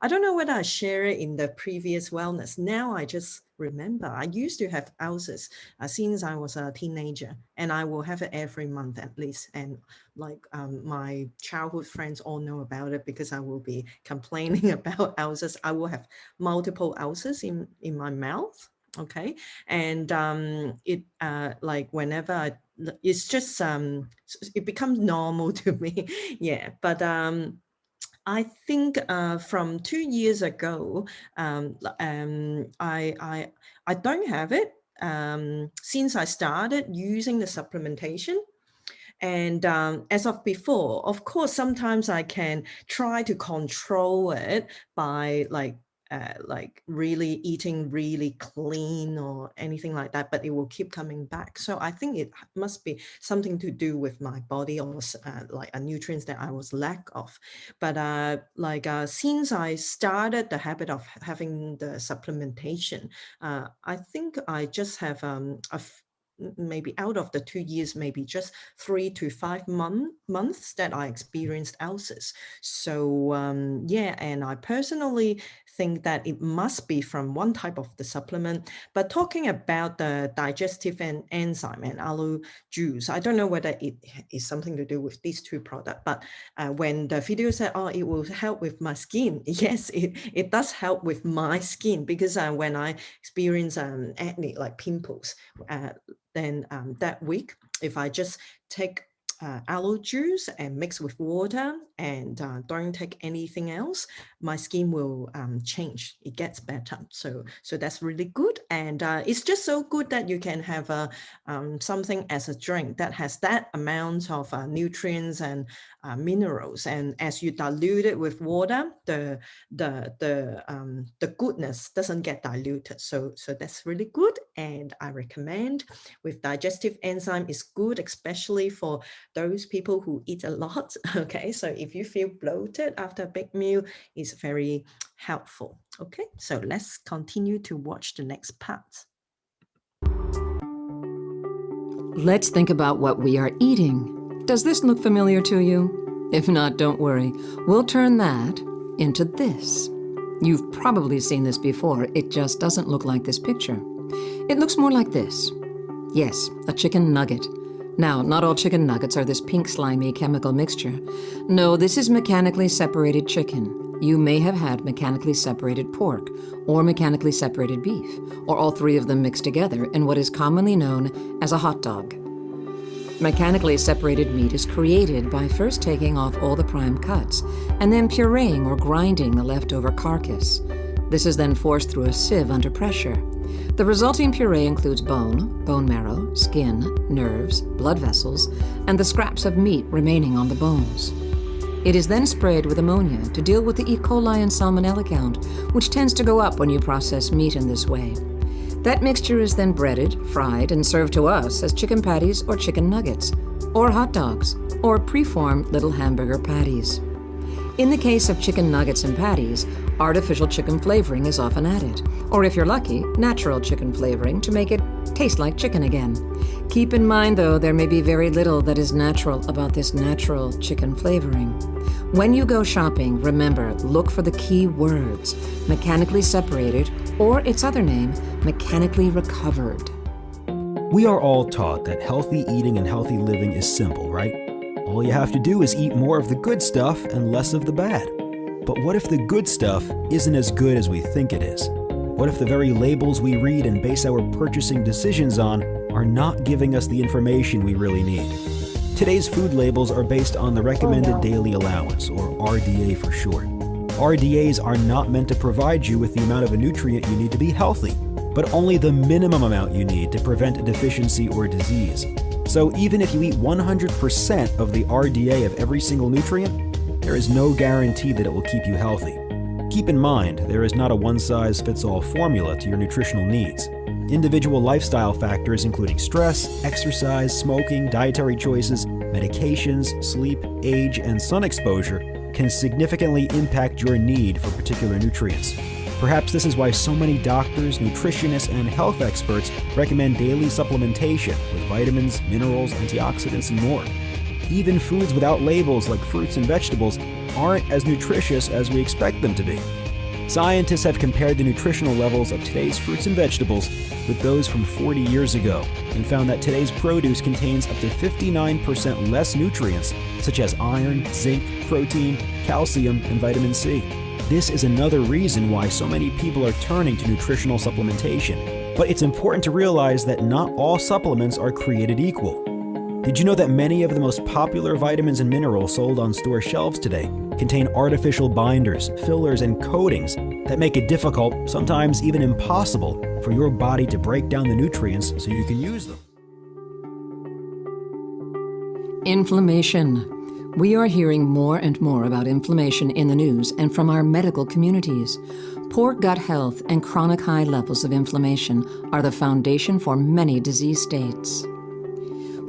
I don't know whether I share it in the previous wellness. Now I just remember I used to have ulcers since I was a teenager, and I will have it every month at least. And like my childhood friends all know about it because I will be complaining about ulcers. I will have multiple ulcers in my mouth. Okay, and it like whenever it's just it becomes normal to me. Yeah, but I think from 2 years ago, I don't have it since I started using the supplementation. And as of before, of course, sometimes I can try to control it by like really eating really clean or anything like that, but it will keep coming back. So I think it must be something to do with my body or like nutrients that I was lack of. But since I started the habit of having the supplementation, I think I just have maybe out of the 2 years, maybe just 3 to 5 months that I experienced ulcers. So yeah, and I personally think that it must be from one type of the supplement. But talking about the digestive enzyme and aloe juice, I don't know whether it is something to do with these two products, but when the video said, oh, it will help with my skin, yes, it does help with my skin, because when I experience acne, like pimples, then that week, if I just take aloe juice and mix with water and don't take anything else, my skin will change. It gets better. So that's really good. And it's just so good that you can have something as a drink that has that amount of nutrients and minerals. And as you dilute it with water, the goodness doesn't get diluted. So that's really good. and I recommend. With digestive enzyme is good, especially for those people who eat a lot. Okay, so if you feel bloated after a big meal, it's very helpful. Okay, so let's continue to watch the next part. Let's think about what we are eating. Does this look familiar to you? If not, don't worry. We'll turn that into this. You've probably seen this before. It just doesn't look like this picture. It looks more like this. Yes, a chicken nugget. Now, not all chicken nuggets are this pink slimy chemical mixture. No, this is mechanically separated chicken. You may have had mechanically separated pork or mechanically separated beef, or all three of them mixed together in what is commonly known as a hot dog. Mechanically separated meat is created by first taking off all the prime cuts and then pureeing or grinding the leftover carcass. This is then forced through a sieve under pressure. The resulting puree includes bone, bone marrow, skin, nerves, blood vessels, and the scraps of meat remaining on the bones. It is then sprayed with ammonia to deal with the E. coli and salmonella count, which tends to go up when you process meat in this way. That mixture is then breaded, fried, and served to us as chicken patties or chicken nuggets, or hot dogs, or preformed little hamburger patties. In the case of chicken nuggets and patties, artificial chicken flavoring is often added, or if you're lucky, natural chicken flavoring to make it taste like chicken again. Keep in mind, though, there may be very little that is natural about this natural chicken flavoring. When you go shopping, remember, look for the key words: mechanically separated, or its other name, mechanically recovered. We are all taught that healthy eating and healthy living is simple, right? All you have to do is eat more of the good stuff and less of the bad. But what if the good stuff isn't as good as we think it is? What if the very labels we read and base our purchasing decisions on are not giving us the information we really need? Today's food labels are based on the Recommended Daily Allowance, or RDA for short. RDAs are not meant to provide you with the amount of a nutrient you need to be healthy, but only the minimum amount you need to prevent a deficiency or disease. So even if you eat 100% of the RDA of every single nutrient, there is no guarantee that it will keep you healthy. Keep in mind, there is not a one-size-fits-all formula to your nutritional needs. Individual lifestyle factors including stress, exercise, smoking, dietary choices, medications, sleep, age, and sun exposure can significantly impact your need for particular nutrients. Perhaps this is why so many doctors, nutritionists, and health experts recommend daily supplementation with vitamins, minerals, antioxidants, and more. Even foods without labels like fruits and vegetables aren't as nutritious as we expect them to be. Scientists have compared the nutritional levels of today's fruits and vegetables with those from 40 years ago and found that today's produce contains up to 59% less nutrients such as iron, zinc, protein, calcium, and vitamin C. This is another reason why so many people are turning to nutritional supplementation. But it's important to realize that not all supplements are created equal. Did you know that many of the most popular vitamins and minerals sold on store shelves today contain artificial binders, fillers, and coatings that make it difficult, sometimes even impossible, for your body to break down the nutrients so you can use them? Inflammation. We are hearing more and more about inflammation in the news and from our medical communities. Poor gut health and chronic high levels of inflammation are the foundation for many disease states.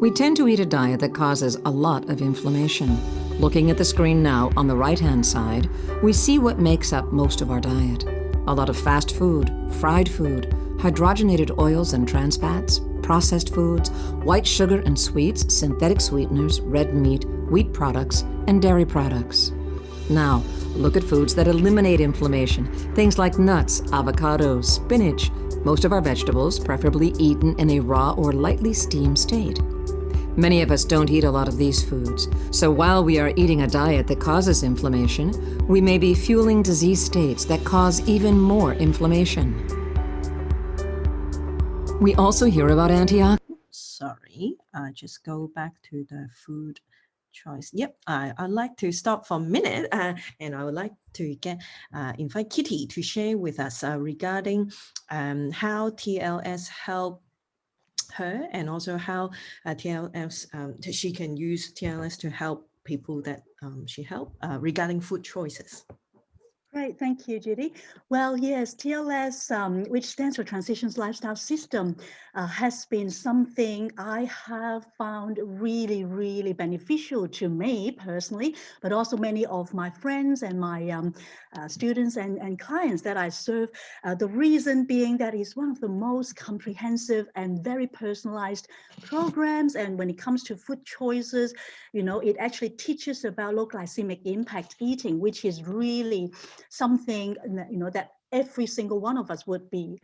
We tend to eat a diet that causes a lot of inflammation. Looking at the screen now on the right-hand side, we see what makes up most of our diet. A lot of fast food, fried food, hydrogenated oils and trans fats, processed foods, white sugar and sweets, synthetic sweeteners, red meat, wheat products, and dairy products. Now, look at foods that eliminate inflammation, things like nuts, avocados, spinach, most of our vegetables, preferably eaten in a raw or lightly steamed state. Many of us don't eat a lot of these foods, so while we are eating a diet that causes inflammation, we may be fueling disease states that cause even more inflammation. We also hear about antioxidants. Sorry, just go back to the food choice. Yep, I'd like to stop for a minute and I would like to invite Kitty to share with us regarding how TLS help her and also how TLS she can use TLS to help people that she help regarding food choices. Great, thank you, Judy. Well, yes, TLS, which stands for Transitions Lifestyle System, has been something I have found really, really beneficial to me personally, but also many of my friends and my students and clients that I serve. The reason being that it's one of the most comprehensive and very personalized programs. And when it comes to food choices, you know, it actually teaches about low glycemic impact eating, which is really something, you know, that every single one of us would be,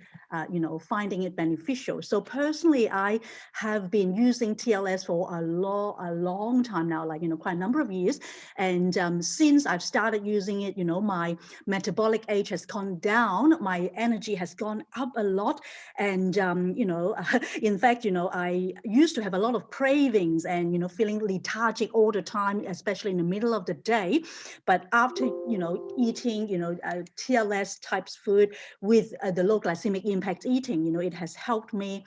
you know, finding it beneficial. So personally, I have been using TLS for a long time now, like, you know, quite a number of years. And since I've started using it, you know, my metabolic age has gone down, my energy has gone up a lot. And, you know, in fact, you know, I used to have a lot of cravings and, you know, feeling lethargic all the time, especially in the middle of the day. But after, you know, eating, you know, TLS types food with the low glycemic impact eating, you know, it has helped me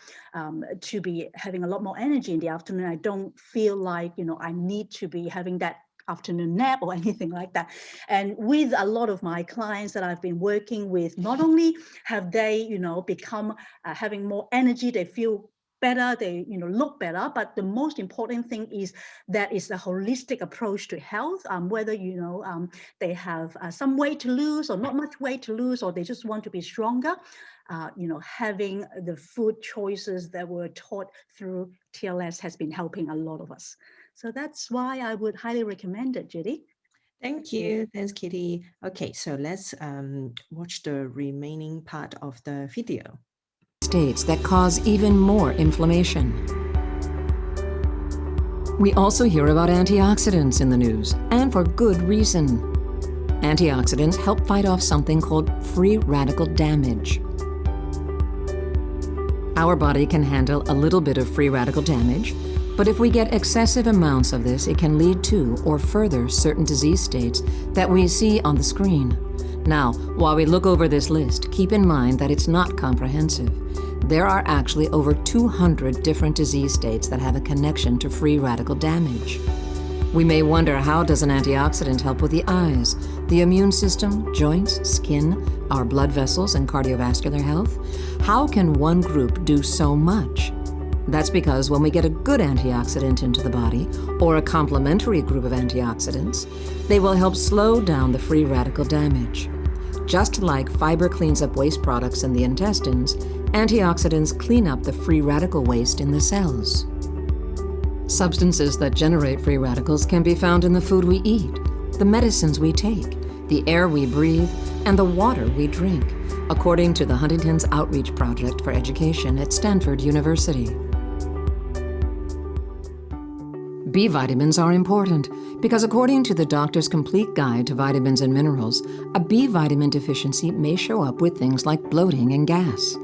to be having a lot more energy in the afternoon. I don't feel like, you know, I need to be having that afternoon nap or anything like that. And with a lot of my clients that I've been working with, not only have they, you know, become having more energy, they feel better, they, you know, look better, but the most important thing is that it's a holistic approach to health, whether, you know, they have some weight to lose or not much weight to lose, or they just want to be stronger, you know, having the food choices that were taught through TLS has been helping a lot of us. So that's why I would highly recommend it, Judy. Thank you. Thanks, Kitty. Okay, so let's watch the remaining part of the video. States that cause even more inflammation. We also hear about antioxidants in the news, and for good reason. Antioxidants help fight off something called free radical damage. Our body can handle a little bit of free radical damage, but if we get excessive amounts of this, it can lead to or further certain disease states that we see on the screen. Now, while we look over this list, keep in mind that it's not comprehensive. There are actually over 200 different disease states that have a connection to free radical damage. We may wonder, how does an antioxidant help with the eyes, the immune system, joints, skin, our blood vessels, and cardiovascular health? How can one group do so much? That's because when we get a good antioxidant into the body, or a complementary group of antioxidants, they will help slow down the free radical damage. Just like fiber cleans up waste products in the intestines, antioxidants clean up the free radical waste in the cells. Substances that generate free radicals can be found in the food we eat, the medicines we take, the air we breathe, and the water we drink, according to the Huntington's Outreach Project for Education at Stanford University. B vitamins are important because according to the Doctor's Complete Guide to Vitamins and Minerals, a B vitamin deficiency may show up with things like bloating and gas.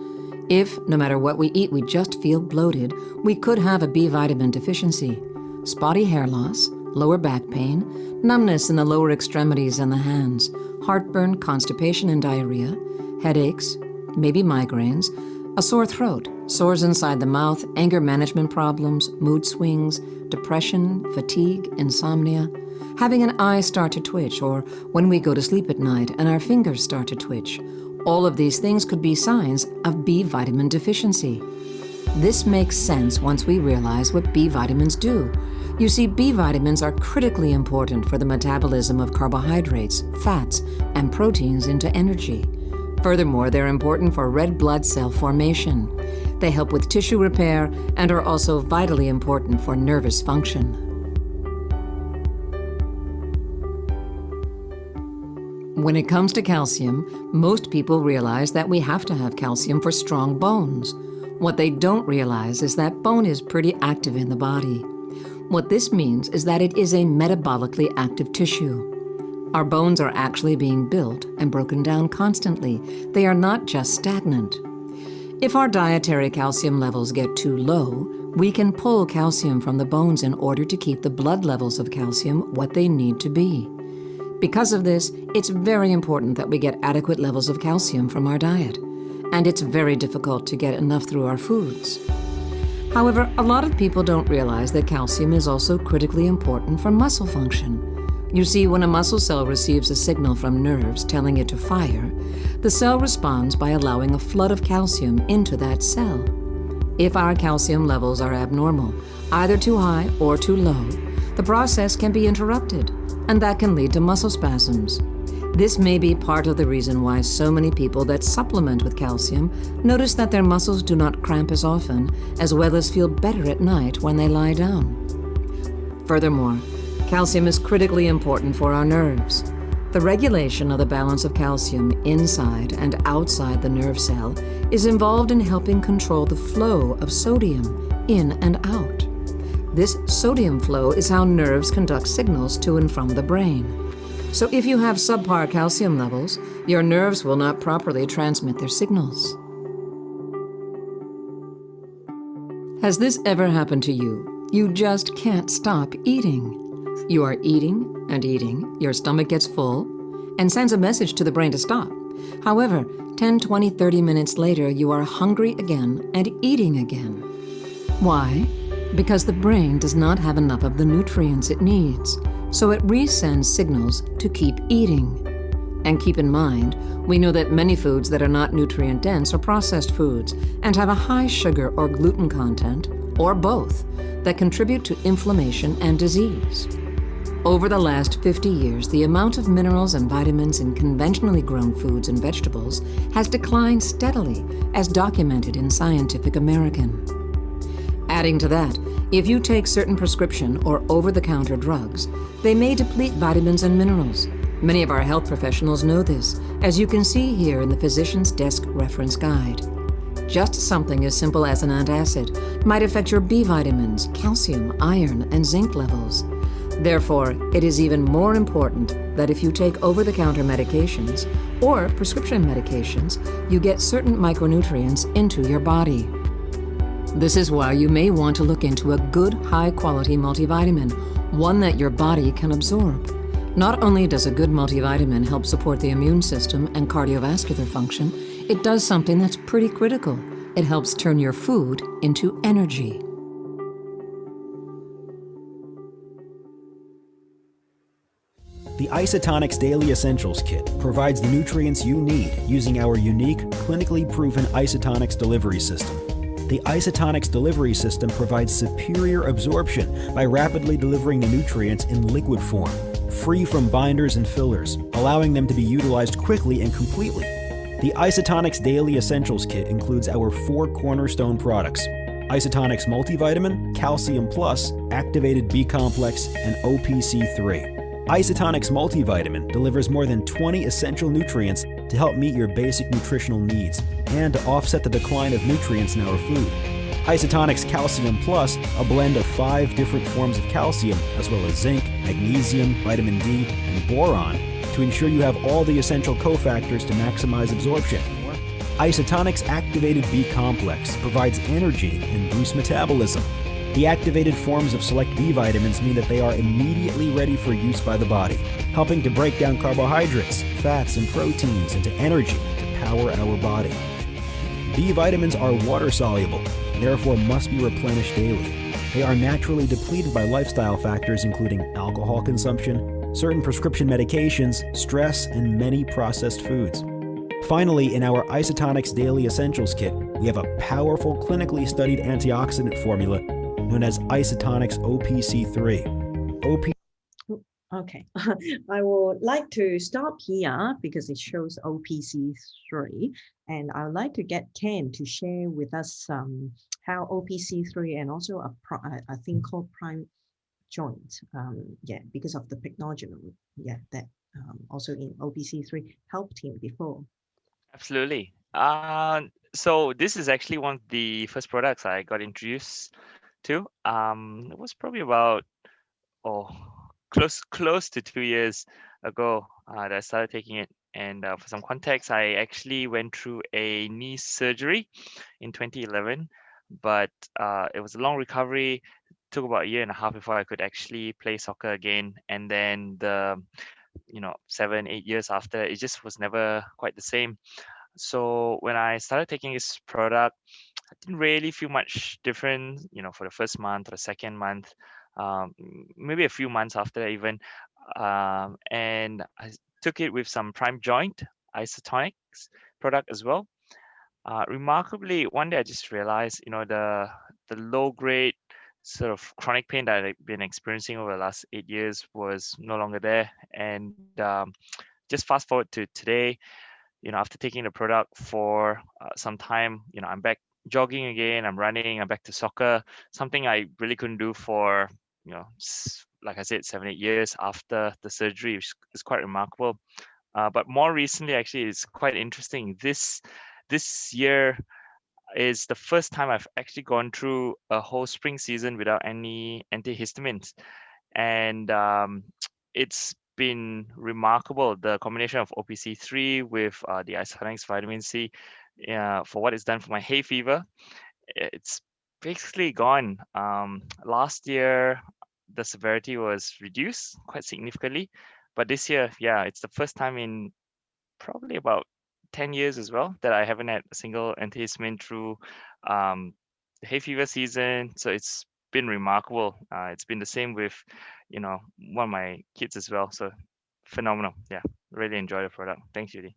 If, no matter what we eat, we just feel bloated, we could have a B vitamin deficiency. Spotty hair loss, lower back pain, numbness in the lower extremities and the hands, heartburn, constipation and diarrhea, headaches, maybe migraines, a sore throat, sores inside the mouth, anger management problems, mood swings, depression, fatigue, insomnia, having an eye start to twitch, or when we go to sleep at night and our fingers start to twitch. All of these things could be signs of B vitamin deficiency. This makes sense once we realize what B vitamins do. You see, B vitamins are critically important for the metabolism of carbohydrates, fats, and proteins into energy. Furthermore, they're important for red blood cell formation. They help with tissue repair and are also vitally important for nervous function. When it comes to calcium, most people realize that we have to have calcium for strong bones. What they don't realize is that bone is pretty active in the body. What this means is that it is a metabolically active tissue. Our bones are actually being built and broken down constantly. They are not just stagnant. If our dietary calcium levels get too low, we can pull calcium from the bones in order to keep the blood levels of calcium what they need to be. Because of this, it's very important that we get adequate levels of calcium from our diet, and it's very difficult to get enough through our foods. However, a lot of people don't realize that calcium is also critically important for muscle function. You see, when a muscle cell receives a signal from nerves telling it to fire, the cell responds by allowing a flood of calcium into that cell. If our calcium levels are abnormal, either too high or too low, the process can be interrupted, and that can lead to muscle spasms. This may be part of the reason why so many people that supplement with calcium notice that their muscles do not cramp as often, as well as feel better at night when they lie down. Furthermore, calcium is critically important for our nerves. The regulation of the balance of calcium inside and outside the nerve cell is involved in helping control the flow of sodium in and out. This sodium flow is how nerves conduct signals to and from the brain. So if you have subpar calcium levels, your nerves will not properly transmit their signals. Has this ever happened to you? You just can't stop eating. You are eating and eating, your stomach gets full, and sends a message to the brain to stop. However, 10, 20, 30 minutes later, you are hungry again and eating again. Why? Because the brain does not have enough of the nutrients it needs, so it resends signals to keep eating. And keep in mind, we know that many foods that are not nutrient dense are processed foods and have a high sugar or gluten content, or both, that contribute to inflammation and disease. Over the last 50 years, the amount of minerals and vitamins in conventionally grown foods and vegetables has declined steadily, as documented in Scientific American. Adding to that, if you take certain prescription or over-the-counter drugs, they may deplete vitamins and minerals. Many of our health professionals know this, as you can see here in the Physician's Desk Reference Guide. Just something as simple as an antacid might affect your B vitamins, calcium, iron, and zinc levels. Therefore, it is even more important that if you take over-the-counter medications or prescription medications, you get certain micronutrients into your body. This is why you may want to look into a good, high-quality multivitamin, one that your body can absorb. Not only does a good multivitamin help support the immune system and cardiovascular function, it does something that's pretty critical. It helps turn your food into energy. The Isotonix Daily Essentials Kit provides the nutrients you need using our unique, clinically proven Isotonix delivery system. The Isotonix delivery system provides superior absorption by rapidly delivering the nutrients in liquid form, free from binders and fillers, allowing them to be utilized quickly and completely. The Isotonix Daily Essentials Kit includes our 4 cornerstone products: Isotonix Multivitamin, Calcium Plus, Activated B Complex, and OPC3. Isotonix Multivitamin delivers more than 20 essential nutrients to help meet your basic nutritional needs and to offset the decline of nutrients in our food. Isotonix Calcium Plus, a blend of 5 different forms of calcium, as well as zinc, magnesium, vitamin D, and boron, to ensure you have all the essential cofactors to maximize absorption. Isotonix Activated B Complex provides energy and boosts metabolism. The activated forms of select B vitamins mean that they are immediately ready for use by the body, helping to break down carbohydrates, fats, and proteins into energy to power our body. B vitamins are water-soluble, therefore must be replenished daily. They are naturally depleted by lifestyle factors including alcohol consumption, certain prescription medications, stress, and many processed foods. Finally, in our Isotonix Daily Essentials Kit, we have a powerful clinically studied antioxidant formula known as Isotonix OPC3. Okay, I would like to stop here because it shows OPC3, and I would like to get Ken to share with us how OPC3 and also a thing called prime joint, because of the pycnogenol, that also in OPC3 helped him before. Absolutely. So this is actually one of the first products I got introduced to. It was probably about close to 2 years ago that I started taking it. And for some context, I actually went through a knee surgery in 2011, but it was a long recovery. It took about a year and a half before I could actually play soccer again. And then 7-8 years after, it just was never quite the same. So when I started taking this product, I didn't really feel much different, for the first month or the second month, maybe a few months after that even. and I took it with some prime joint Isotonix product as well. Remarkably, one day I just realized, the low grade sort of chronic pain that I've been experiencing over the last 8 years was no longer there. And just fast forward to today, after taking the product for some time, I'm back jogging again, I'm running, I'm back to soccer, something I really couldn't do for, like I said, 7, 8 years after the surgery, which is quite remarkable. But more recently, actually, it's quite interesting. This year is the first time I've actually gone through a whole spring season without any antihistamines, and it's been remarkable. The combination of OPC3 with the Isotonix vitamin C, for what it's done for my hay fever, it's basically gone. Last year, the severity was reduced quite significantly, but this year, yeah, it's the first time in probably about 10 years as well that I haven't had a single antihistamine through the hay fever season. So it's been remarkable. It's been the same with, one of my kids as well. So phenomenal. Yeah, really enjoy the product. Thanks, Judy.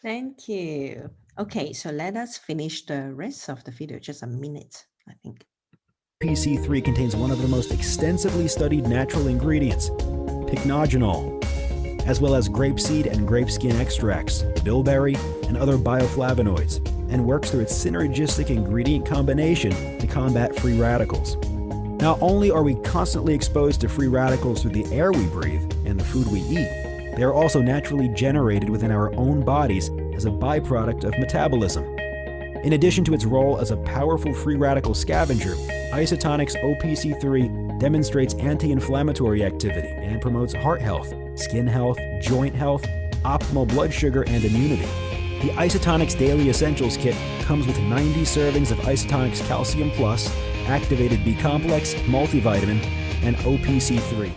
Thank you. Okay, so let us finish the rest of the video, just a minute, I think. OPC3 contains one of the most extensively studied natural ingredients, pycnogenol, as well as grapeseed and grape skin extracts, bilberry, and other bioflavonoids, and works through its synergistic ingredient combination to combat free radicals. Not only are we constantly exposed to free radicals through the air we breathe and the food we eat, they are also naturally generated within our own bodies as a byproduct of metabolism. In addition to its role as a powerful free radical scavenger, Isotonix OPC3 demonstrates anti-inflammatory activity and promotes heart health, skin health, joint health, optimal blood sugar, and immunity. The Isotonix Daily Essentials Kit comes with 90 servings of Isotonix Calcium Plus, Activated B Complex, Multivitamin, and OPC3.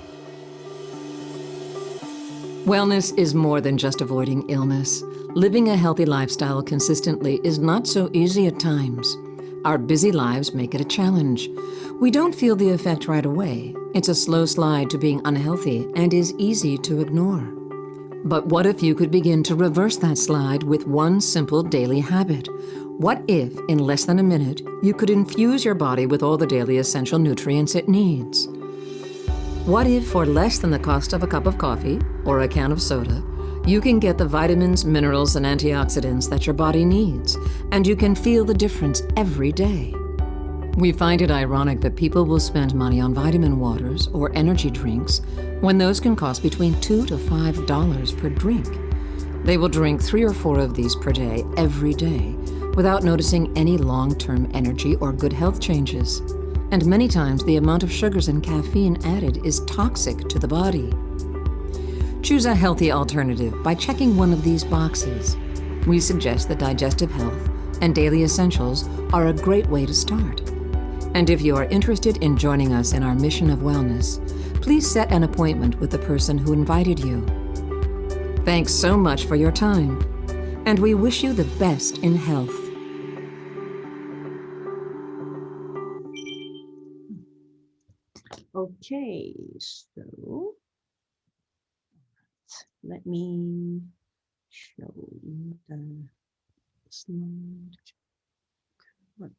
Wellness is more than just avoiding illness. Living a healthy lifestyle consistently is not so easy at times. Our busy lives make it a challenge. We don't feel the effect right away. It's a slow slide to being unhealthy and is easy to ignore. But what if you could begin to reverse that slide with one simple daily habit? What if, in less than a minute, you could infuse your body with all the daily essential nutrients it needs? What if, for less than the cost of a cup of coffee or a can of soda, you can get the vitamins, minerals, and antioxidants that your body needs, and you can feel the difference every day? We find it ironic that people will spend money on vitamin waters or energy drinks when those can cost between $2 to $5 per drink. They will drink 3 or 4 of these per day every day without noticing any long-term energy or good health changes. And many times the amount of sugars and caffeine added is toxic to the body. Choose a healthy alternative by checking one of these boxes. We suggest that Digestive Health and Daily Essentials are a great way to start. And if you are interested in joining us in our mission of wellness, please set an appointment with the person who invited you. Thanks so much for your time, and we wish you the best in health. Okay, so let me show you the slide. Right.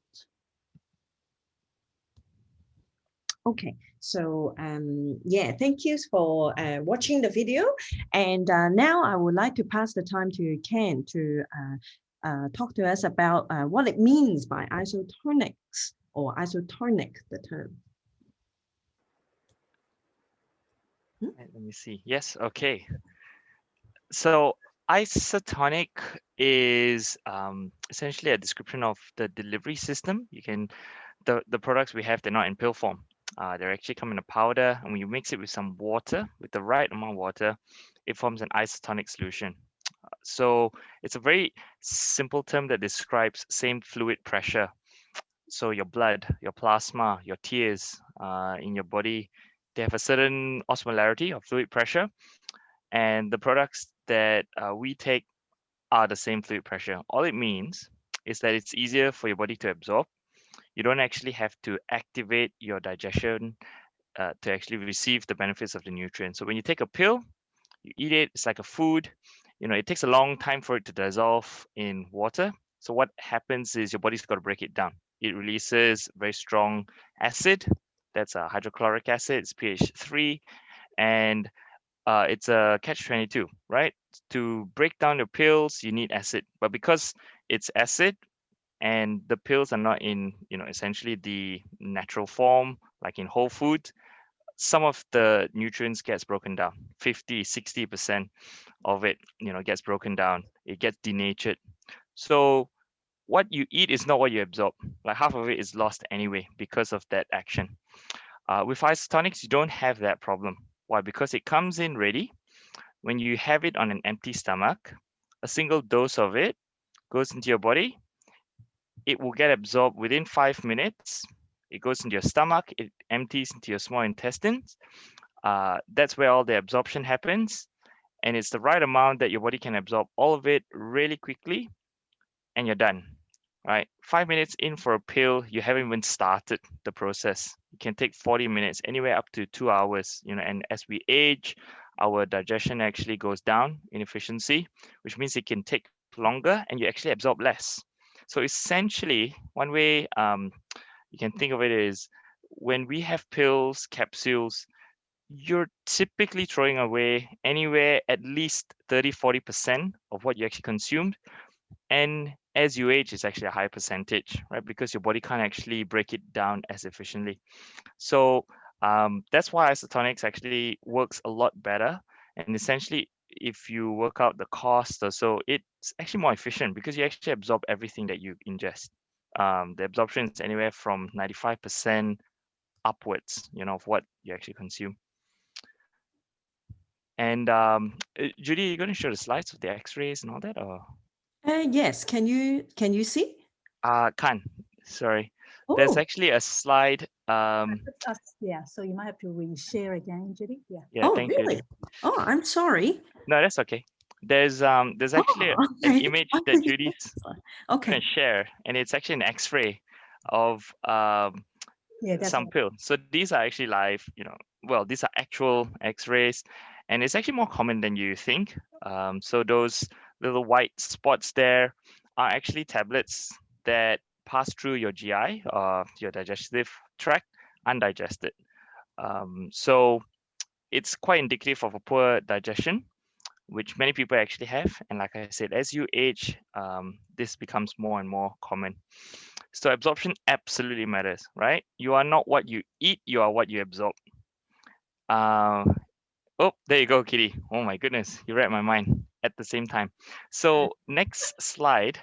Okay, so yeah, thank you for watching the video. And now I would like to pass the time to Ken to talk to us about what it means by isotonics or isotonic, the term. Right, let me see. Yes, okay. So isotonic is essentially a description of the delivery system. The products we have, they're not in pill form. They actually come in a powder, and when you mix it with some water, with the right amount of water, it forms an isotonic solution. So it's a very simple term that describes same fluid pressure. So your blood, your plasma, your tears in your body, they have a certain osmolarity or fluid pressure. And the products that we take are the same fluid pressure. All it means is that it's easier for your body to absorb. You don't actually have to activate your digestion to actually receive the benefits of the nutrients. So when you take a pill, you eat it, it's like a food. It takes a long time for it to dissolve in water. So what happens is your body's got to break it down. It releases very strong acid. That's a hydrochloric acid. It's pH 3, and it's a catch-22, right? To break down your pills, you need acid, but because it's acid and the pills are not in, essentially the natural form, like in whole food, some of the nutrients gets broken down. 50-60% of it, gets broken down. It gets denatured. So what you eat is not what you absorb. Like half of it is lost anyway because of that action. With Isotonix, you don't have that problem. Why? Because it comes in ready. When you have it on an empty stomach, a single dose of it goes into your body. It will get absorbed within 5 minutes. It goes into your stomach. It empties into your small intestines. That's where all the absorption happens. And it's the right amount that your body can absorb all of it really quickly, and you're done, right? 5 minutes in for a pill, you haven't even started the process. It can take 40 minutes, anywhere up to 2 hours, and as we age, our digestion actually goes down in efficiency, which means it can take longer and you actually absorb less. So essentially, one way you can think of it is when we have pills, capsules, you're typically throwing away anywhere at least 30-40% of what you actually consumed. And as you age, it's actually a high percentage, right? Because your body can't actually break it down as efficiently. So that's why Isotonix actually works a lot better. And essentially, if you work out the cost or so, it's actually more efficient because you actually absorb everything that you ingest. The absorption is anywhere from 95% upwards, of what you actually consume. And Judy, you're going to show the slides of the X-rays and all that, or? Yes. Can you see? Can't. Sorry. There's actually a slide. Yeah. So you might have to re-share again, Judy. Yeah. Yeah. Oh, Thank really? you. Oh, I'm sorry. No, that's okay. There's actually an image that Judy's going to share, and it's actually an X-ray of some pills. So these are actually live. Well, these are actual X-rays, and it's actually more common than you think. So those little white spots there are actually tablets that pass through your GI, your digestive tract, undigested. So it's quite indicative of a poor digestion, which many people actually have. And like I said, as you age, this becomes more and more common. So absorption absolutely matters, right? You are not what you eat, you are what you absorb. Oh, there you go, Kitty. Oh my goodness, you read my mind at the same time. So next slide.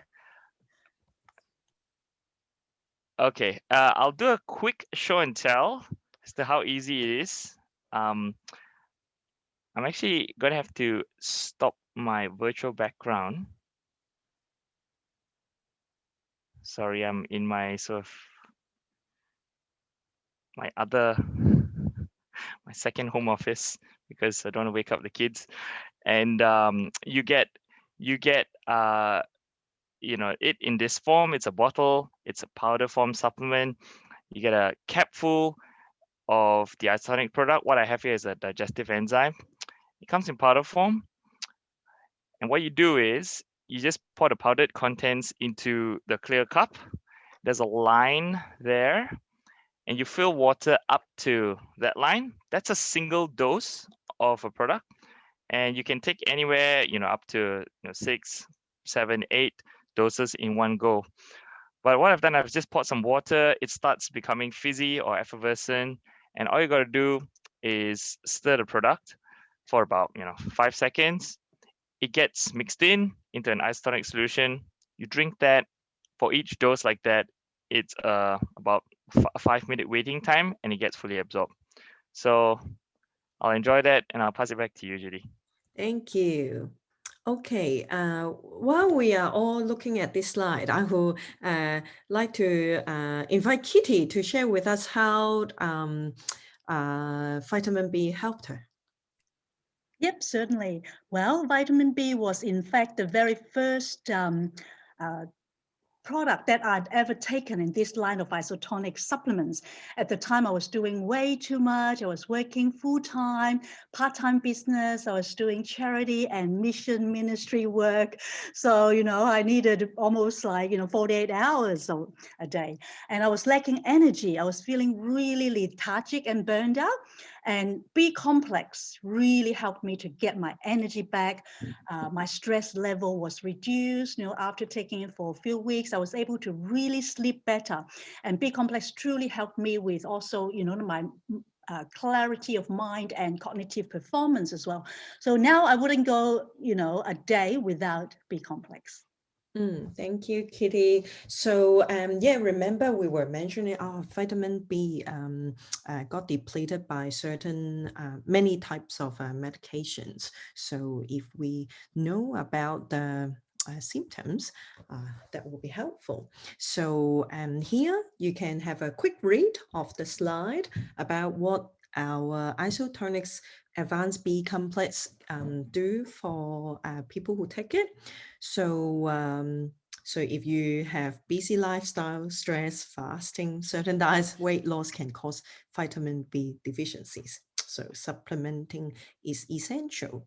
Okay, I'll do a quick show and tell as to how easy it is. I'm actually gonna have to stop my virtual background. Sorry, I'm in my sort of my second home office because I don't want to wake up the kids. And you get it in this form. It's a bottle, it's a powder form supplement. You get a cap full of the Isotonix product. What I have here is a digestive enzyme. It comes in powder form, and what you do is you just pour the powdered contents into the clear cup. There's a line there, and you fill water up to that line. That's a single dose of a product, and you can take anywhere up to 6, 7, 8 doses in one go. But what I've done, I've just poured some water. It starts becoming fizzy or effervescent, and all you got to do is stir the product for about 5 seconds. It gets mixed into an isotonic solution. You drink that. For each dose like that, it's about a 5-minute waiting time, and it gets fully absorbed. So I'll enjoy that, and I'll pass it back to you, Judy. Thank you. Okay, while we are all looking at this slide, I would like to invite Kitty to share with us how vitamin B helped her. Yep, certainly. Well, vitamin B was in fact the very first product that I'd ever taken in this line of isotonic supplements. At the time, I was doing way too much. I was working full-time, part-time business. I was doing charity and mission ministry work. So, I needed almost like, 48 hours a day. And I was lacking energy. I was feeling really lethargic and burned out. And B complex really helped me to get my energy back. My stress level was reduced. After taking it for a few weeks, I was able to really sleep better. And B complex truly helped me with also, my clarity of mind and cognitive performance as well. So now I wouldn't go, a day without B complex. Thank you, Kitty. So yeah, remember we were mentioning our vitamin B got depleted by certain many types of medications. So if we know about the symptoms, that will be helpful. So here you can have a quick read of the slide about what our Isotonix Advanced B complex do for people who take it. So, so if you have busy lifestyle, stress, fasting, certain diets, weight loss can cause vitamin B deficiencies. So supplementing is essential.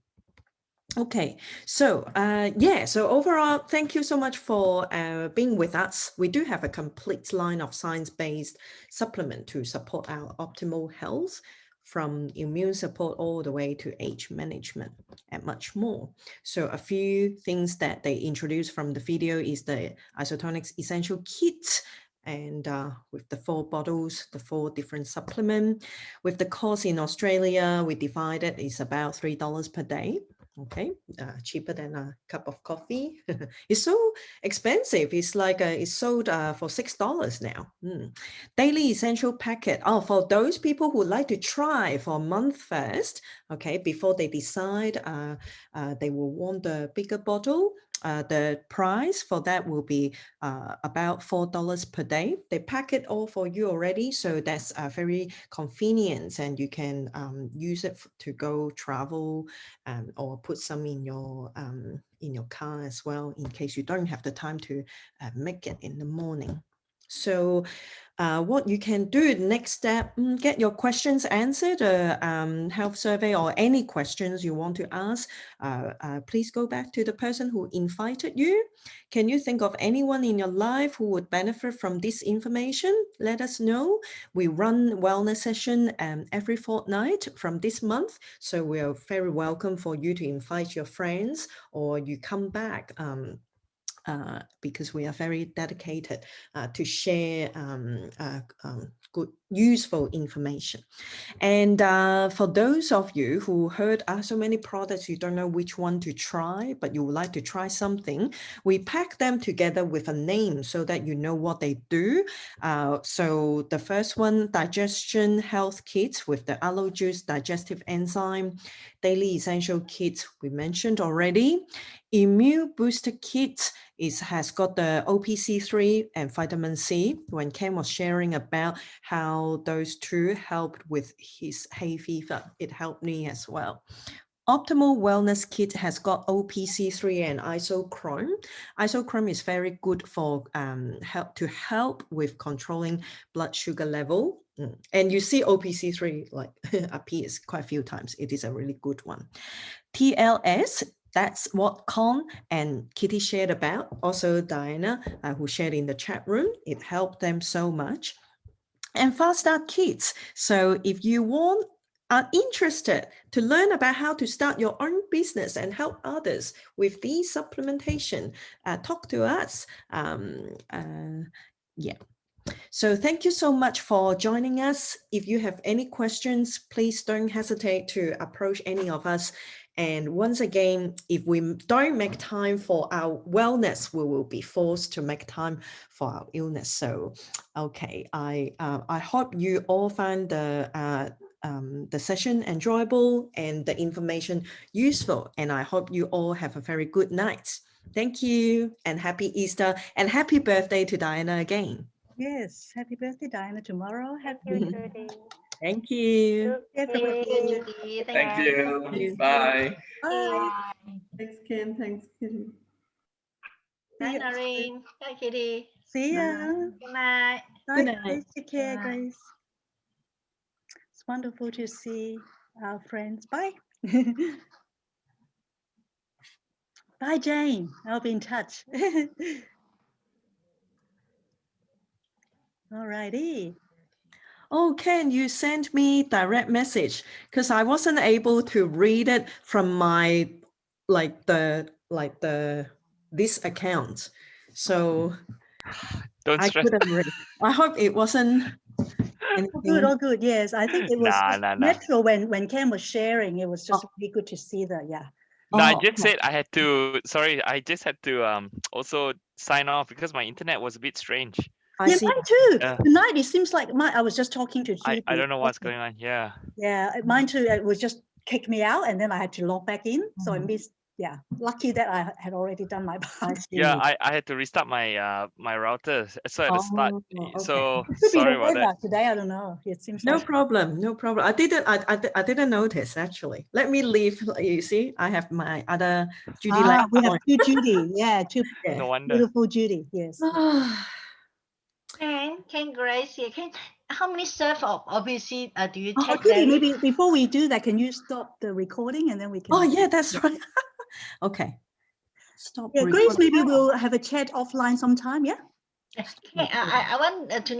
Okay, so yeah, so overall, thank you so much for being with us. We do have a complete line of science-based supplement to support our optimal health, from immune support all the way to age management and much more. So a few things that they introduced from the video is the Isotonix Essential Kit, and with the 4 bottles, the 4 different supplements. With the cost in Australia, we divided, it's about $3 per day. Okay, cheaper than a cup of coffee. It's so expensive. It's like it's sold for $6 now. Daily essential packet. Oh, for those people who like to try for a month first, okay, before they decide they will want the bigger bottle. The price for that will be about $4 per day. They pack it all for you already, so that's very convenient, and you can use it to go travel or put some in your car as well, in case you don't have the time to make it in the morning. So what you can do, next step, get your questions answered, health survey or any questions you want to ask, please go back to the person who invited you. Can you think of anyone in your life who would benefit from this information? Let us know. We run wellness session every fortnight from this month. So we are very welcome for you to invite your friends, or you come back because we are very dedicated to share good, useful information. And for those of you who heard so many products, you don't know which one to try, but you would like to try something, we pack them together with a name so that you know what they do. So the first one, Digestion Health Kit with the aloe juice, Digestive Enzyme, Daily Essential Kit, we mentioned already. Immune Booster Kit has got the OPC3 and vitamin C. When Ken was sharing about how those two helped with his hay fever, it helped me as well. Optimal Wellness Kit has got OPC3 and isochrome. Isochrome is very good for help with controlling blood sugar level. And you see OPC3 like appears quite a few times. It is a really good one. TLS, that's what Con and Kitty shared about. Also Diana, who shared in the chat room. It helped them so much. And Fast Start Kits. So if you are interested to learn about how to start your own business and help others with these supplementation, talk to us. Yeah. So thank you so much for joining us. If you have any questions, please don't hesitate to approach any of us. And once again, if we don't make time for our wellness, we will be forced to make time for our illness. So, okay, I hope you all find the session enjoyable and the information useful. And I hope you all have a very good night. Thank you, and happy Easter, and happy birthday to Diana again. Yes, happy birthday, Diana, tomorrow. Thank you, Judy. Thank you. Everybody. Thank you. you. Bye. Bye. Thanks, Ken. Thanks, Kitty. See you. Noreen. Bye, Kitty. See ya. Good night. Bye, Good night. Grace. Take care, Bye. Grace. It's wonderful to see our friends. Bye. Bye, Jane. I'll be in touch. All righty. Oh, Ken, you sent me direct message because I wasn't able to read it from my this account. So Don't I stress. couldn't read. I hope it wasn't Oh, good, anything. all good. Yes, I think it was Nah. natural when Ken was sharing. It was just really good to see that. Yeah. No, I Oh, just okay. said I had to. Sorry, I just had to also sign off because my internet was a bit strange. I see. Mine too. Yeah. Tonight it seems like I was just talking to Judy. I don't know what's going on. Yeah. Yeah, mine too. It was just kicked me out, and then I had to log back in. So I missed. Yeah, lucky that I had already done my part. Yeah, I had to restart my my router. So at the start. okay. So It could be sorry the about weather that. today. I don't know. It seems No like problem. No problem. I didn't notice actually. Let me leave. You see, I have my other Judy Lam. we have two Judy. Yeah, two Yeah. No wonder. beautiful Judy. Yes. Can Grace here? How many serve of OBC do you take? Judy, daily? maybe before we do that, can you stop the recording and then we can? Oh yeah, that's right. Okay. Stop. Yeah, Grace, recording. maybe we'll have a chat offline sometime. Yeah. Okay, I want to know